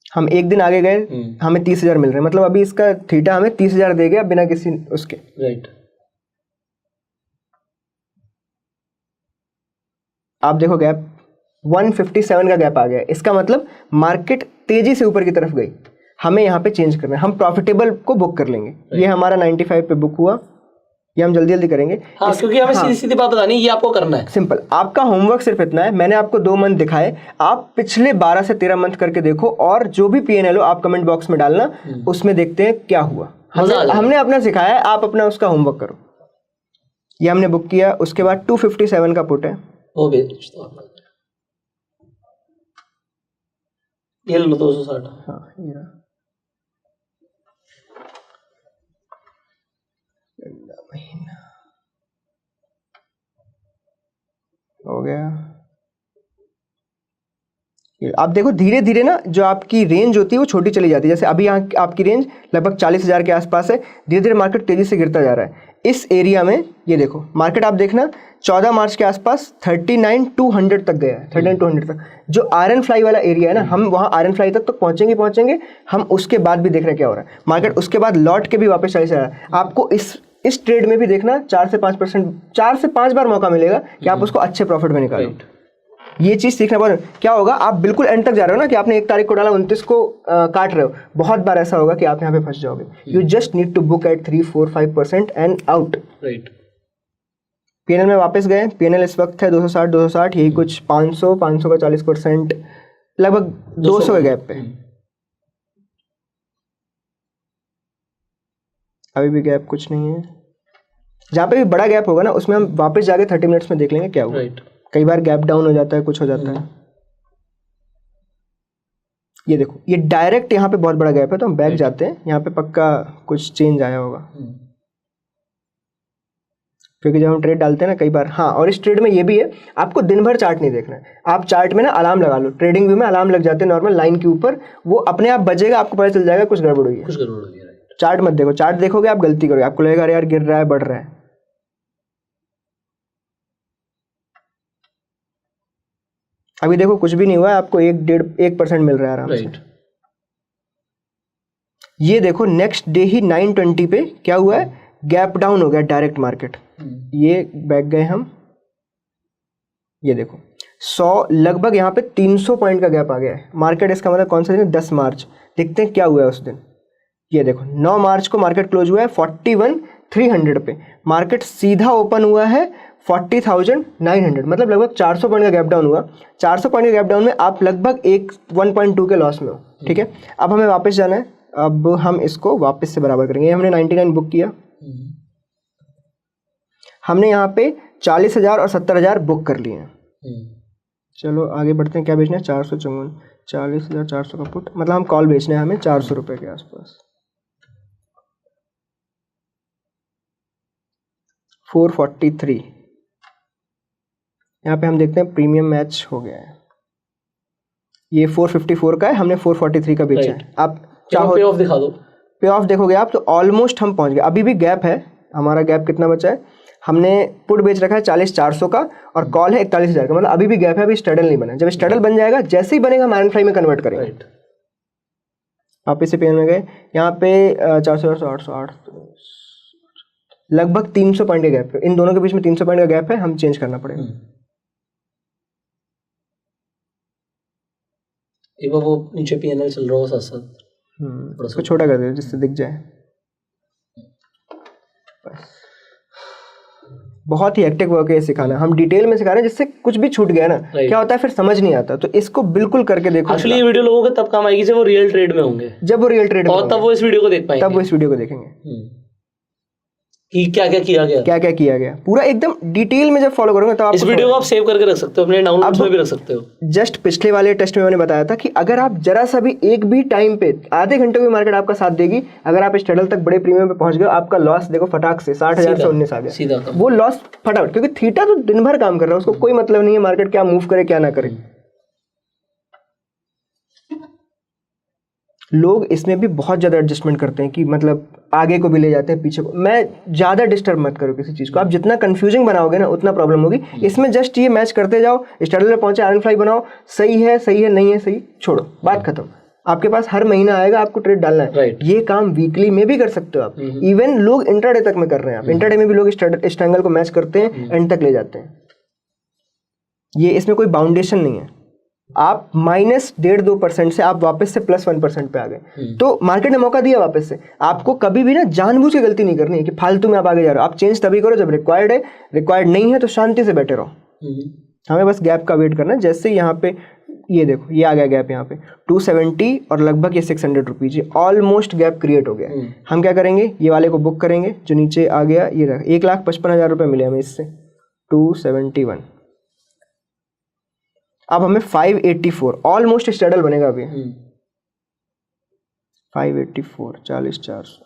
हम एक दिन आगे गए, हमें 30,000 मिल रहे हैं, मतलब अभी इसका थीटा हमें 30,000 दे गया बिना किसी उसके। राइट, आप देखो गैप 157 का गैप आ गया, इसका मतलब मार्केट तेजी से ऊपर की तरफ गई, हमें यहाँ पे चेंज करना है। हम प्रॉफिटेबल को बुक कर लेंगे। ये हमारा 95 पे बुक हुआ, ये हम जल्दी जल्दी करेंगे। हाँ, क्योंकि हमें सीधी सीधी बात बतानी है, ये आपको करना है। सिंपल, आपका होमवर्क सिर्फ इतना है, मैंने आपको 2 मंथ दिखाए, आप पिछले 12 से 13 मंथ करके देखो, और जो भी PNL हो आप कमेंट बॉक्स में डालना, उसमें देखते हैं क्या हुआ। हमने अपना सिखाया है, आप अपना उसका होमवर्क करो। ये हमने बुक किया, उसके बाद 257 का पुट है, वो बेच दो आप, ये लो 260। हाँ ये रहा। महीना हो गया। आप देखो धीरे धीरे ना जो आपकी रेंज होती है वो छोटी चली जाती है। जैसे अभी यहाँ आपकी रेंज लगभग 40,000 के आसपास है, धीरे धीरे मार्केट तेजी से गिरता जा रहा है। इस एरिया में ये देखो मार्केट, आप देखना 14 मार्च के आसपास 39,200 तक गया है, 39,200 तक। जो आयरन फ्लाई वाला एरिया है ना, हम वहाँ आयरन फ्लाई तक तो पहुँचेंगे। हम उसके बाद भी देख रहे हैं क्या हो रहा है। मार्केट उसके बाद लौट के भी वापस 40 आ रहा है। आपको इस ट्रेड में भी देखना 4 से 5%, 4 से 5 बार मौका मिलेगा कि आप उसको अच्छे प्रॉफिट में निकालो। ये चीज सीखना बहुत। क्या होगा, आप बिल्कुल एंड तक जा रहे हो ना, कि आपने 1 तारीख को डाला 29 को काट रहे हो, बहुत बार ऐसा होगा कि आप यहाँ पे फंस जाओगे। You just need to book at 3, 4, 5% and out. Right, PNL में वापस गए, PNL इस वक्त है 260, यही कुछ 500 का 40%, लगभग 200 के गैप पे। अभी भी गैप कुछ नहीं है। जहाँ पे भी बड़ा गैप होगा ना, उसमें हम वापस जाके 30 मिनट्स में देख लेंगे क्या हुआ। कई बार गैप डाउन हो जाता है, कुछ हो जाता है। ये देखो, ये डायरेक्ट यहाँ पे बहुत बड़ा गैप है, तो हम बैक जाते हैं, यहाँ पे पक्का कुछ चेंज आया होगा, क्योंकि जब हम ट्रेड डालते हैं ना कई बार। हाँ, और इस ट्रेड में ये भी है, आपको दिन भर चार्ट नहीं देखना है। आप चार्ट में ना अलार्म लगा लो, ट्रेडिंग व्यू में अलार्म लग जाते हैं नॉर्मल लाइन के ऊपर, वो अपने आप बजेगा, आपको पता चल जाएगा कुछ गड़बड़ हुई है। चार्ट मत देखो, चार्ट देखोगे आप गलती करोगे, आपको लगेगा अरे यार गिर रहा है, बढ़ रहा है। अभी देखो कुछ भी नहीं हुआ है, आपको 1% मिल रहा है आराम से। ये देखो नेक्स्ट डे ही 920 पे क्या हुआ है, गैप डाउन हो गया डायरेक्ट मार्केट। ये बैक गए हम, ये देखो 100 लगभग यहाँ पे 300 पॉइंट का गैप आ गया है मार्केट। इसका मतलब कौन सा दिन है, 10 मार्च। देखते हैं क्या हुआ है उस दिन। ये देखो 9 मार्च को मार्केट क्लोज हुआ है 41,300 पे, मार्केट सीधा ओपन हुआ है 40,900, मतलब लगभग 400 पॉइंट का गैप डाउन हुआ। 400 पॉइंट के गैप डाउन में आप लगभग 1.2 के लॉस में हो। ठीक है, अब हमें वापस जाना है, अब हम इसको वापस से बराबर करेंगे। हमने 99 बुक किया, हमने यहाँ पे 40,000 और 70,000 बुक कर लिए हैं। चलो आगे बढ़ते हैं, क्या बेचना है, 454, 40,400 का पुट, मतलब हम कॉल बेचना है हमें 400 रुपये के आसपास। 443, यहाँ पे हम देखते हैं प्रीमियम मैच हो गया है। ये 454 का है, हमने 443 का बेचा है। आप चाहो पे ऑफ दिखा दो, पे ऑफ देखोगे आप तो ऑलमोस्ट हम पहुंच गए। अभी भी गैप है, हमारा गैप कितना बचा है, हमने पुट बेच रखा है 40,400 का और कॉल है 41,000 का, मतलब अभी भी गैप है, अभी स्टडल नहीं बना। जब स्टडल बन जाएगा, जैसे ही बनेगा हम आयरन फ्लाई में कन्वर्ट करेंगे। वापस से पेन में गए, यहाँ पे 400, 800, लगभग 300 पॉइंट का गैप है, इन दोनों के बीच में 300 पॉइंट का गैप है, हम चेंज करना पड़ेगा। एक बार वो नीचे PNL चल रहा हो साथ साथ, उसको छोटा कर दे जिससे दिख जाए। बहुत ही हेक्टिक वर्क है ये सिखाना, हम डिटेल में सिखा रहे हैं, जिससे कुछ भी छूट गया ना क्या होता है फिर समझ नहीं आता। तो इसको बिल्कुल करके देखो। एक्चुअली ये वीडियो लोगों को तब काम आएगी जब वो रियल ट्रेड में होंगे, जब वो रियल ट्रेड में और तब वो इस वीडियो को देख पाएंगे, तब वो इस वीडियो को देखेंगे। कि क्या क्या किया गया, क्या क्या किया गया, पूरा एकदम डिटेल में जब फॉलो करोगे तो इस वीडियो को आप सेव करके रख सकते हो, अपने डाउनलोड्स में भी रख सकते हो। जस्ट पिछले वाले टेस्ट में मैंने बताया था कि अगर आप जरा सा भी एक भी टाइम पे आधे घंटे में मार्केट आपका साथ देगी, अगर आप इस टनल तक बड़े प्रीमियम पे पहुंच गए, आपका लॉस देखो फटाक से 60,000 से 19 आ गया सीधा वो लॉस फटाफट, क्योंकि थीटा तो दिन भर काम कर रहा है, उसको कोई मतलब नहीं है मार्केट क्या मूव करे क्या ना करे। लोग इसमें भी बहुत ज़्यादा एडजस्टमेंट करते हैं कि मतलब आगे को भी ले जाते हैं पीछे को। मैं ज़्यादा डिस्टर्ब मत करो किसी चीज़ को, आप जितना कंफ्यूजिंग बनाओगे ना उतना प्रॉब्लम होगी। इसमें जस्ट ये मैच करते जाओ, स्टैंडर्ड में पहुंचे आयरन फ्लाई बनाओ, सही है नहीं है सही, छोड़ो बात खत्म। आपके पास हर महीना आएगा, आपको ट्रेड डालना है। ये काम वीकली में भी कर सकते हो आप, इवन लोग इंट्राडे तक में कर रहे हैं। आप इंट्राडे में भी लोग इस ट्रायंगल को मैच करते हैं, एंड तक ले जाते हैं। ये इसमें कोई बाउंडेशन नहीं है। आप -1.5-2% से आप वापस से +1% पे आ गए, तो मार्केट ने मौका दिया वापस से। आपको कभी भी ना जानबूझ के गलती नहीं करनी है कि फालतू में आप आगे जा रहे हो। आप चेंज तभी करो जब रिक्वायर्ड है, रिक्वायर्ड नहीं है तो शांति से बैठे रहो। हमें बस गैप का वेट करना है। जैसे यहाँ पे ये देखो, ये आ गया गैप, यहाँ पे 270 और लगभग ये 600 रुपीज, ये ऑलमोस्ट गैप क्रिएट हो गया। हम क्या करेंगे, ये वाले को बुक करेंगे जो नीचे आ गया, ये रहा 1,55,000 रुपये मिले हमें इससे, 271। अब हमें 584 ऑलमोस्ट स्टैडल बनेगा अभी। 584 40,400,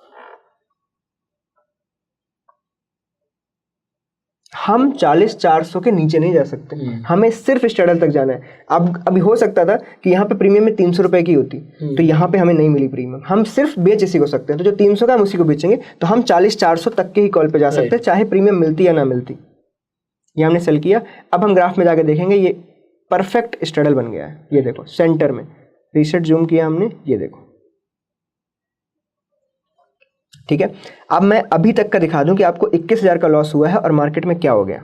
हम 40,400 के नीचे नहीं जा सकते, हमें सिर्फ स्टैडल तक जाना है। अब अभी हो सकता था कि यहाँ पे प्रीमियम में 300 रुपए की होती, तो यहाँ पे हमें नहीं मिली प्रीमियम, हम सिर्फ बेच इसी को सकते हैं। तो जो 300 का हम उसी को बेचेंगे, तो हम 40,400 तक के ही कॉल पे जा सकते हैं, चाहे प्रीमियम मिलती या ना मिलती। ये हमने सेल किया। अब हम ग्राफ में जाके देखेंगे, ये परफेक्ट स्ट्रैडल बन गया है। ये देखो सेंटर में रीसेट जूम किया हमने, ये देखो ठीक है। अब मैं अभी तक का दिखा दूं कि आपको 21,000 का लॉस हुआ है और मार्केट में क्या हो गया।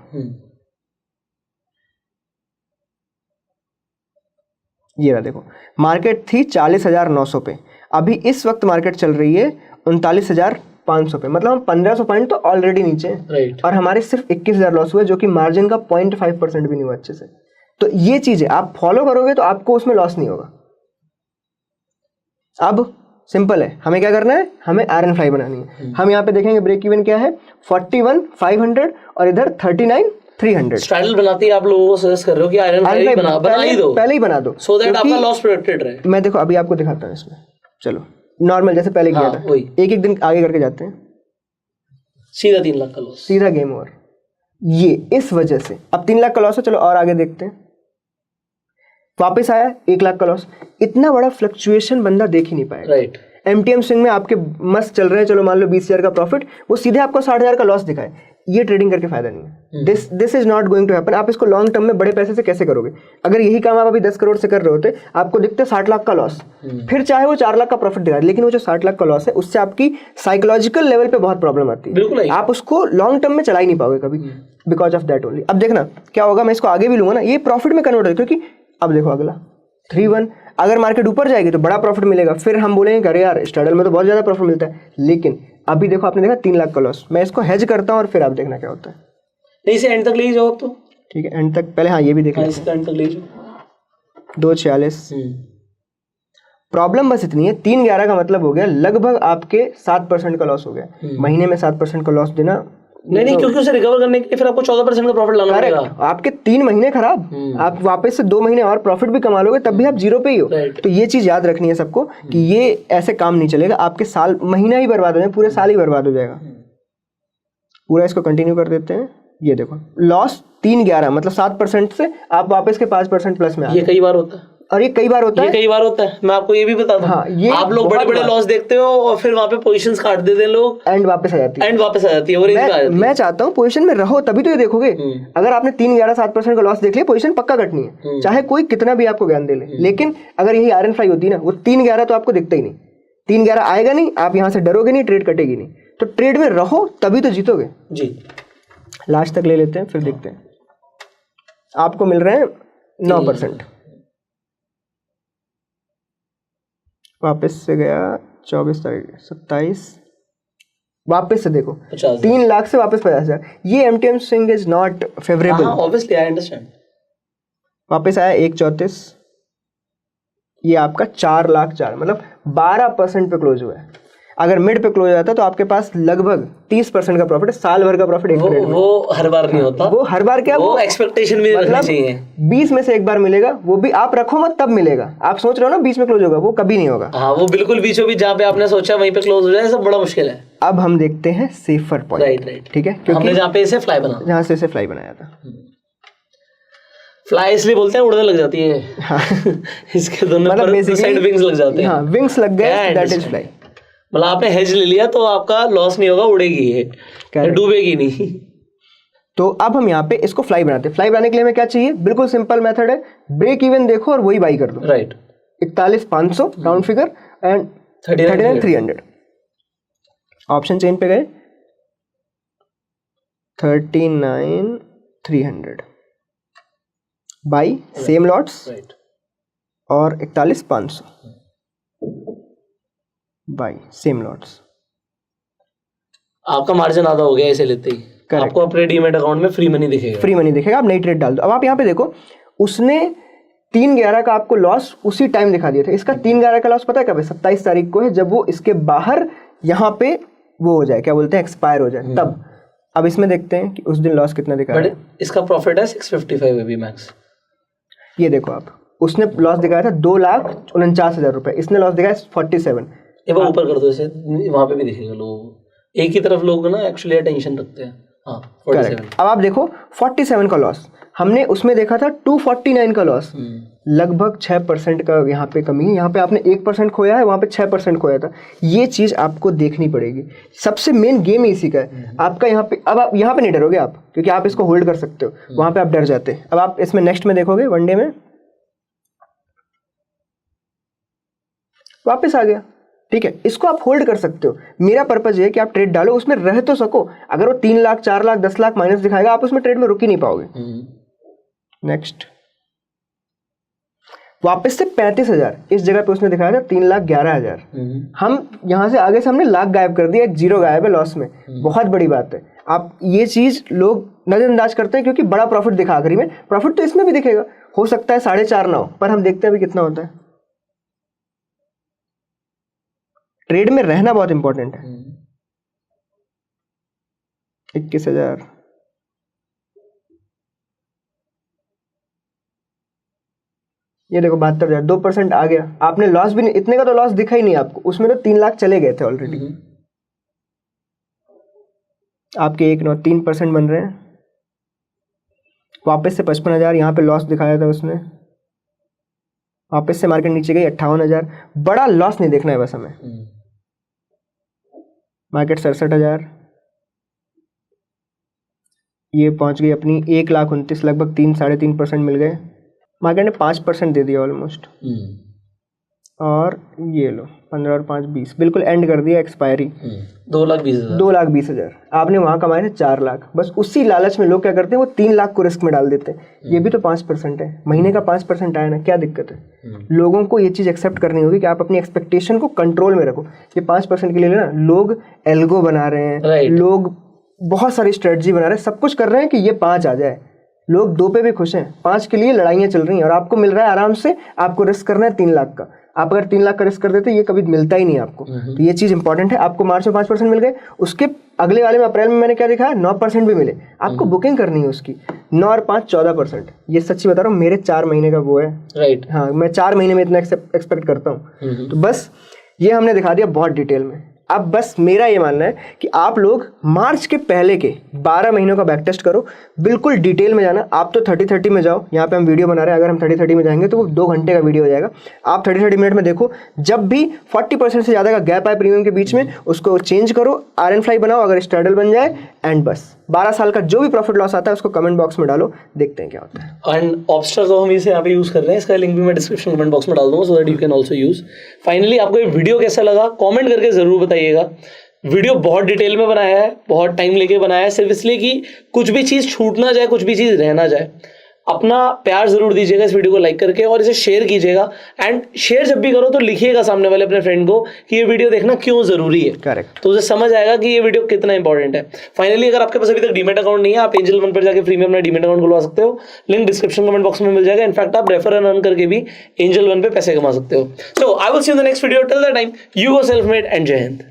ये रहा देखो, मार्केट थी 40,900 पे, अभी इस वक्त मार्केट चल रही है 39,500 पे, मतलब हम 1,500 पॉइंट तो ऑलरेडी नीचे हैं। और हमारे सिर्फ 21,000 लॉस हुआ है, जो कि मार्जिन का 0.5% भी नहीं हुआ अच्छे से। तो ये चीजें आप फॉलो करोगे तो आपको उसमें लॉस नहीं होगा। अब सिंपल है, हमें क्या करना है, हमें आयरन फ्लाई बनानी है। हम यहाँ पे देखेंगे ब्रेक इवन क्या है, 41,500 और इधर 39,300। स्ट्रैडल बनाते ही आप लोगों को सजेस्ट कर रहे हो कि आयरन फ्लाई बना ही दो, पहले ही बना दो, सो दैट आपका लॉस प्रोटेक्टेड रहे। मैं देखो अभी आपको दिखाता हूँ इसमें, चलो नॉर्मल जैसे पहले किया था, एक एक दिन आगे करके जाते हैं, सीधा 3 लाख का लॉस, सीधा गेम ओवर। ये इस वजह से अब 3 लाख का लॉस है। चलो और आगे देखते हैं, वापस आया 1 लाख का लॉस। इतना बड़ा फ्लक्चुएशन बंदा देख ही नहीं पाएगा। राइट। एमटीएम स्विंग में आपके मस्त चल रहे हैं, चलो मान लो 20,000 का प्रॉफिट, वो सीधे आपको 60,000 का लॉस दिखाए, ये ट्रेडिंग करके फायदा नहीं है। This is not going to happen. आप इसको लॉन्ग टर्म में बड़े पैसे से कैसे करोगे? अगर यही काम आप अभी 10 करोड़ से कर रहे होते, आपको दिखते 60 लाख का लॉस, फिर चाहे वो 4 लाख का प्रॉफिट दिखाए, लेकिन वो जो 60 लाख का लॉस है उससे आपकी साइकोलॉजिकल लेवल पे बहुत प्रॉब्लम आती है। आप उसको लॉन्ग टर्म में चला ही नहीं पाओगे कभी, बिकॉज ऑफ दैट ओनली। अब देखना क्या होगा, मैं इसको आगे भी लूंगा ना, ये प्रॉफिट में कन्वर्ट होगा, क्योंकि अब देखो अगला 3-1, अगर मार्केट ऊपर जाएगी तो बड़ा प्रॉफिट मिलेगा, फिर हम बोलेंगे अरे यार स्ट्रैडल में तो बहुत ज्यादा प्रॉफिट मिलता है। लेकिन अभी देखो आपने देखा 3 लाख का लॉस, मैं इसको हेज करता हूँ और फिर आप देखना क्या होता है। नहीं, इसे एंड तक ले जाओ तो ठीक है, एंड तक पहले, हाँ ये भी देख लेते हैं, एंड तक ले जाओ। 246 प्रॉब्लम बस इतनी है, 311 का मतलब हो गया लगभग आपके 7% का लॉस हो गया। महीने में 7% का लॉस देना नहीं, क्योंकि उसे रिकवर करने के लिए फिर आपको 14% का प्रॉफिट लाना पड़ेगा। आपके 3 महीने खराब, आप वापस से 2 महीने और प्रॉफिट भी कमा लोगे, तब भी आप जीरो पे ही हो। तो ये चीज याद रखनी है सबको कि ये ऐसे काम नहीं चलेगा, आपके साल महीना ही बर्बाद हो जाए, पूरे साल ही बर्बाद हो जाएगा पूरा। इसको कंटिन्यू कर देते हैं। ये देखो लॉस 311 मतलब 7% से आप वापस के 5% प्लस में आ गए। ये कई बार होता है, और ये कई बार होता है, मैं आपको ये भी बता दूं। हाँ, ये आप लोग बड़े बड़े लॉस देखते हो और फिर वहां पे पोजीशंस काट देते हैं लोग, एंड वापस आ जाती है, और मैं चाहता हूँ पोजीशन में रहो, तभी तो ये देखोगे। अगर आपने 311 7% का लॉस देख लिया, पोजीशन पक्का कटनी है, चाहे कोई कितना भी आपको ज्ञान दे ले। लेकिन अगर यही आयरन फ्लाई होती ना, वो 311 तो आपको दिखता ही नहीं, 311 आएगा नहीं, आप यहाँ से डरोगे नहीं, ट्रेड कटेगी नहीं। तो ट्रेड में रहो तभी तो जीतोगे जी। लास्ट तक ले लेते हैं, फिर देखते हैं। आपको मिल रहे हैं 9%, वापस से गया 24 तारीख 27, वापस से देखो 3 लाख से वापस 50,000। ये MTM swing is not favourable, obviously I understand. वापस आया 134, ये आपका 4 लाख 4 मतलब 12% पे क्लोज हुआ है। अगर मिड पे क्लोज हो जाता है तो आपके पास लगभग 30% का प्रॉफिट है, साल भर का प्रॉफिट एक ट्रेड में। वो हर बार नहीं होता, वो हर बार क्या, वो एक्सपेक्टेशन भी रखनी चाहिए। 20 में से एक बार मिलेगा, वो भी आप रखो मत तब मिलेगा। आप सोच रहे हो ना 20 में क्लोज होगा, वो कभी नहीं होगा। हाँ, वो बिल्कुल बीचों बीच जहाँ पे आपने सोचा वहीं पे क्लोज हो जाए, सब बड़ा मुश्किल है। अब हम देखते हैं सेफर पॉइंट। राइट, ठीक है, हमने क्योंकि जहाँ पे इसे फ्लाई बना, जहाँ से इसे फ्लाई बनाया था। फ्लाई इसलिए बोलते हैं उड़ने लग जाती है। हाँ। इसके दोनों मतलब पर basically- साइड विंग्स लग जाते हैं। हाँ, विंग्स लग गए, क्या दैट इज understand? फ्लाई। मतलब आपने हेज ले लिया तो आपका लॉस नहीं होगा, उड़ेगी ये, Correct. डूबेगी नहीं। तो अब हम यहाँ पे इसको फ्लाई बनाते हैं। फ्लाई बनाने के लिए हमें क्या चाहिए, बिल्कुल सिंपल मेथड है, ब्रेक इवन देखो और वही बाई कर दो। Right, 41,500 round figure and 39,300। Option chain पे गए, 39,300 बाई सेम लॉट्स राइट, और 41,500 बाई सेम लॉट्स। आपका मार्जिन आधा हो गया इसे लेते ही। Correct. आपको अपने डीमेट अकाउंट में फ्री मनी दिखेगा। फ्री मनी दिखेगा, आप नई ट्रेड डाल दो। अब आप यहाँ पे देखो, उसने 3/11 का आपको लॉस उसी टाइम दिखा दिया था। इसका 3/11 का लॉस पता है कब है, 27 तारीख को है, जब वो इसके बाहर यहाँ पे वो हो जाए, क्या बोलते हैं, एक्सपायर हो जाए तब। अब इसमें देखते हैं कि उस दिन लॉस कितना दिखा रहा है। इसका प्रॉफिट है 655 अभी मैक्स। ये देखो आप, उसने लॉस दिखाया था 2,49,000 रुपए, इसने लॉस दिखाया 47। ये वो ऊपर कर दो इसे, वहां पे भी दिखेगा लोगों को। एक ही तरफ लोग ना एक्चुअली अटेंशन रखते हैं। हाँ, 47। अब आप देखो 47 का लॉस, हमने उसमें देखा था 249 का लॉस, लगभग 6% का यहाँ पे कमी है। यहाँ पे आपने 1% खोया है, वहाँ पे 6% खोया था। ये चीज़ आपको देखनी पड़ेगी, सबसे मेन गेम इसी का है आपका। यहाँ पे अब आप यहाँ पे नहीं डरोगे आप, क्योंकि आप इसको होल्ड कर सकते हो, वहाँ पे आप डर जाते हैं। अब आप इसमें नेक्स्ट में देखोगे, वनडे में वापस आ गया, ठीक है, इसको आप होल्ड कर सकते हो। मेरा पर्पज ये है कि आप ट्रेड डालो, उसमें रह तो सको। अगर वो 3 लाख 4 लाख 10 लाख माइनस दिखाएगा, आप उसमें ट्रेड में रुक ही नहीं पाओगे। नेक्स्ट, वापस से 35,000, इस जगह पे उसने दिखाया था 3,11,000। हम यहाँ से आगे से हमने लाख गायब कर दिया, 0 गायब है लॉस में। बहुत बड़ी बात है। आप ये चीज लोग नजरअंदाज करते हैं, क्योंकि बड़ा प्रॉफिट दिखा आखिरी में। प्रॉफिट तो इसमें भी दिखेगा, हो सकता है 4.5 ना हो, पर हम देखते हैं अभी कितना होता है। ट्रेड में रहना बहुत इंपॉर्टेंट है। 21,000, ये देखो 72,000, 2% आ गया। आपने लॉस भी नहीं, इतने का तो लॉस दिखा ही नहीं आपको, उसमें तो 3 लाख चले गए थे ऑलरेडी। आपके 1.9 3% बन रहे हैं। वापस से 55,000, यहाँ पे लॉस दिखाया था उसने। वापस से मार्केट नीचे गई, 58,000। बड़ा लॉस नहीं देखना है बस हमें। मार्केट 67,000, ये पहुंच गई अपनी 1,29,000, लगभग 3-3.5% मिल गए। मार्केट ने 5% दे दिया ऑलमोस्ट। और ये लो 15 और 5 20, बिल्कुल एंड कर दिया एक्सपायरी। 2,20,000, 2,20,000 आपने वहां कमाए थे 4 लाख। बस उसी लालच में लोग क्या करते हैं, वो 3 लाख को रिस्क में डाल देते हैं। ये भी तो 5% है, महीने का 5% आया ना, क्या दिक्कत है। लोगों को ये चीज़ एक्सेप्ट करनी होगी कि आप अपनी एक्सपेक्टेशन को कंट्रोल में रखो। ये 5% के लिए ना लोग एल्गो बना रहे हैं, Right. लोग बहुत सारी स्ट्रेटजी बना रहे हैं, सब कुछ कर रहे हैं कि ये 5 आ जाए। लोग 2 पे भी खुश हैं, 5 के लिए लड़ाइयाँ चल रही हैं, और आपको मिल रहा है आराम से। आपको रिस्क करना है 3 लाख का, आप अगर 3 लाख का रिस्क कर देते ये कभी मिलता ही नहीं आपको। तो ये चीज़ इंपॉर्टेंट है। आपको मार्च में 5% मिल गए, उसके अगले वाले में अप्रैल में मैंने क्या दिखाया, 9% भी मिले। आपको बुकिंग करनी है उसकी, 9 और 5 14%। ये सच्ची बता रहा हूँ, मेरे 4 महीने का वो है। राइट। हाँ, मैं 4 महीने में इतना एक्सपेक्ट करता हूँ। तो बस ये हमने दिखा दिया बहुत डिटेल में। अब बस मेरा ये मानना है कि आप लोग मार्च के पहले के 12 महीनों का बैक टेस्ट करो, बिल्कुल डिटेल में जाना। आप तो 30-30 में जाओ, यहाँ पे हम वीडियो बना रहे हैं, अगर हम 30-30 में जाएंगे तो वो 2 घंटे का वीडियो हो जाएगा। आप 30-30 मिनट में देखो, जब भी 40% से ज़्यादा का गैप आए प्रीमियम के बीच में, उसको चेंज करो, आयरन फ्लाई बनाओ, अगर स्ट्रैडल बन जाए, एंड बस 12 साल का जो भी प्रॉफिट लॉस आता है उसको कमेंट बॉक्स में डालो, देखते हैं क्या होता है। एंड ऑब्स्टर तो हम इसे यहाँ पे यूज कर रहे हैं, इसका लिंक भी मैं डिस्क्रिप्शन कमेंट बॉक्स में डाल दूंगा, so that you can also use. Finally आपको ये वीडियो कैसा लगा कमेंट करके जरूर बताइएगा। वीडियो बहुत डिटेल में बनाया है, बहुत टाइम लेके बनाया है, सिर्फ इसलिए कि कुछ भी चीज़ छूट ना जाए, कुछ भी चीज़ रह ना जाए। अपना प्यार जरूर दीजिएगा इस वीडियो को लाइक करके, और इसे शेयर कीजिएगा। एंड शेयर जब भी करो तो लिखिएगा सामने वाले अपने फ्रेंड को कि ये वीडियो देखना क्यों जरूरी है। करेक्ट। तो उसे समझ आएगा कि ये वीडियो कितना इंपॉर्टेंट है। फाइनली अगर आपके पास अभी तक डीमेट अकाउंट नहीं है, आप एंजल वन पर जाकर फ्री में अपना डीमेट अकाउंट खुलवा सकते हो। लिंक डिस्क्रिप्शन कमेंट बॉक्स में मिल जाएगा। इनफैक्ट आप रेफर एंड अर्न करके भी एंजल वन पे पैसे कमा सकते हो। So I will see you in the next video. Till that time you go self made and जय हिंद।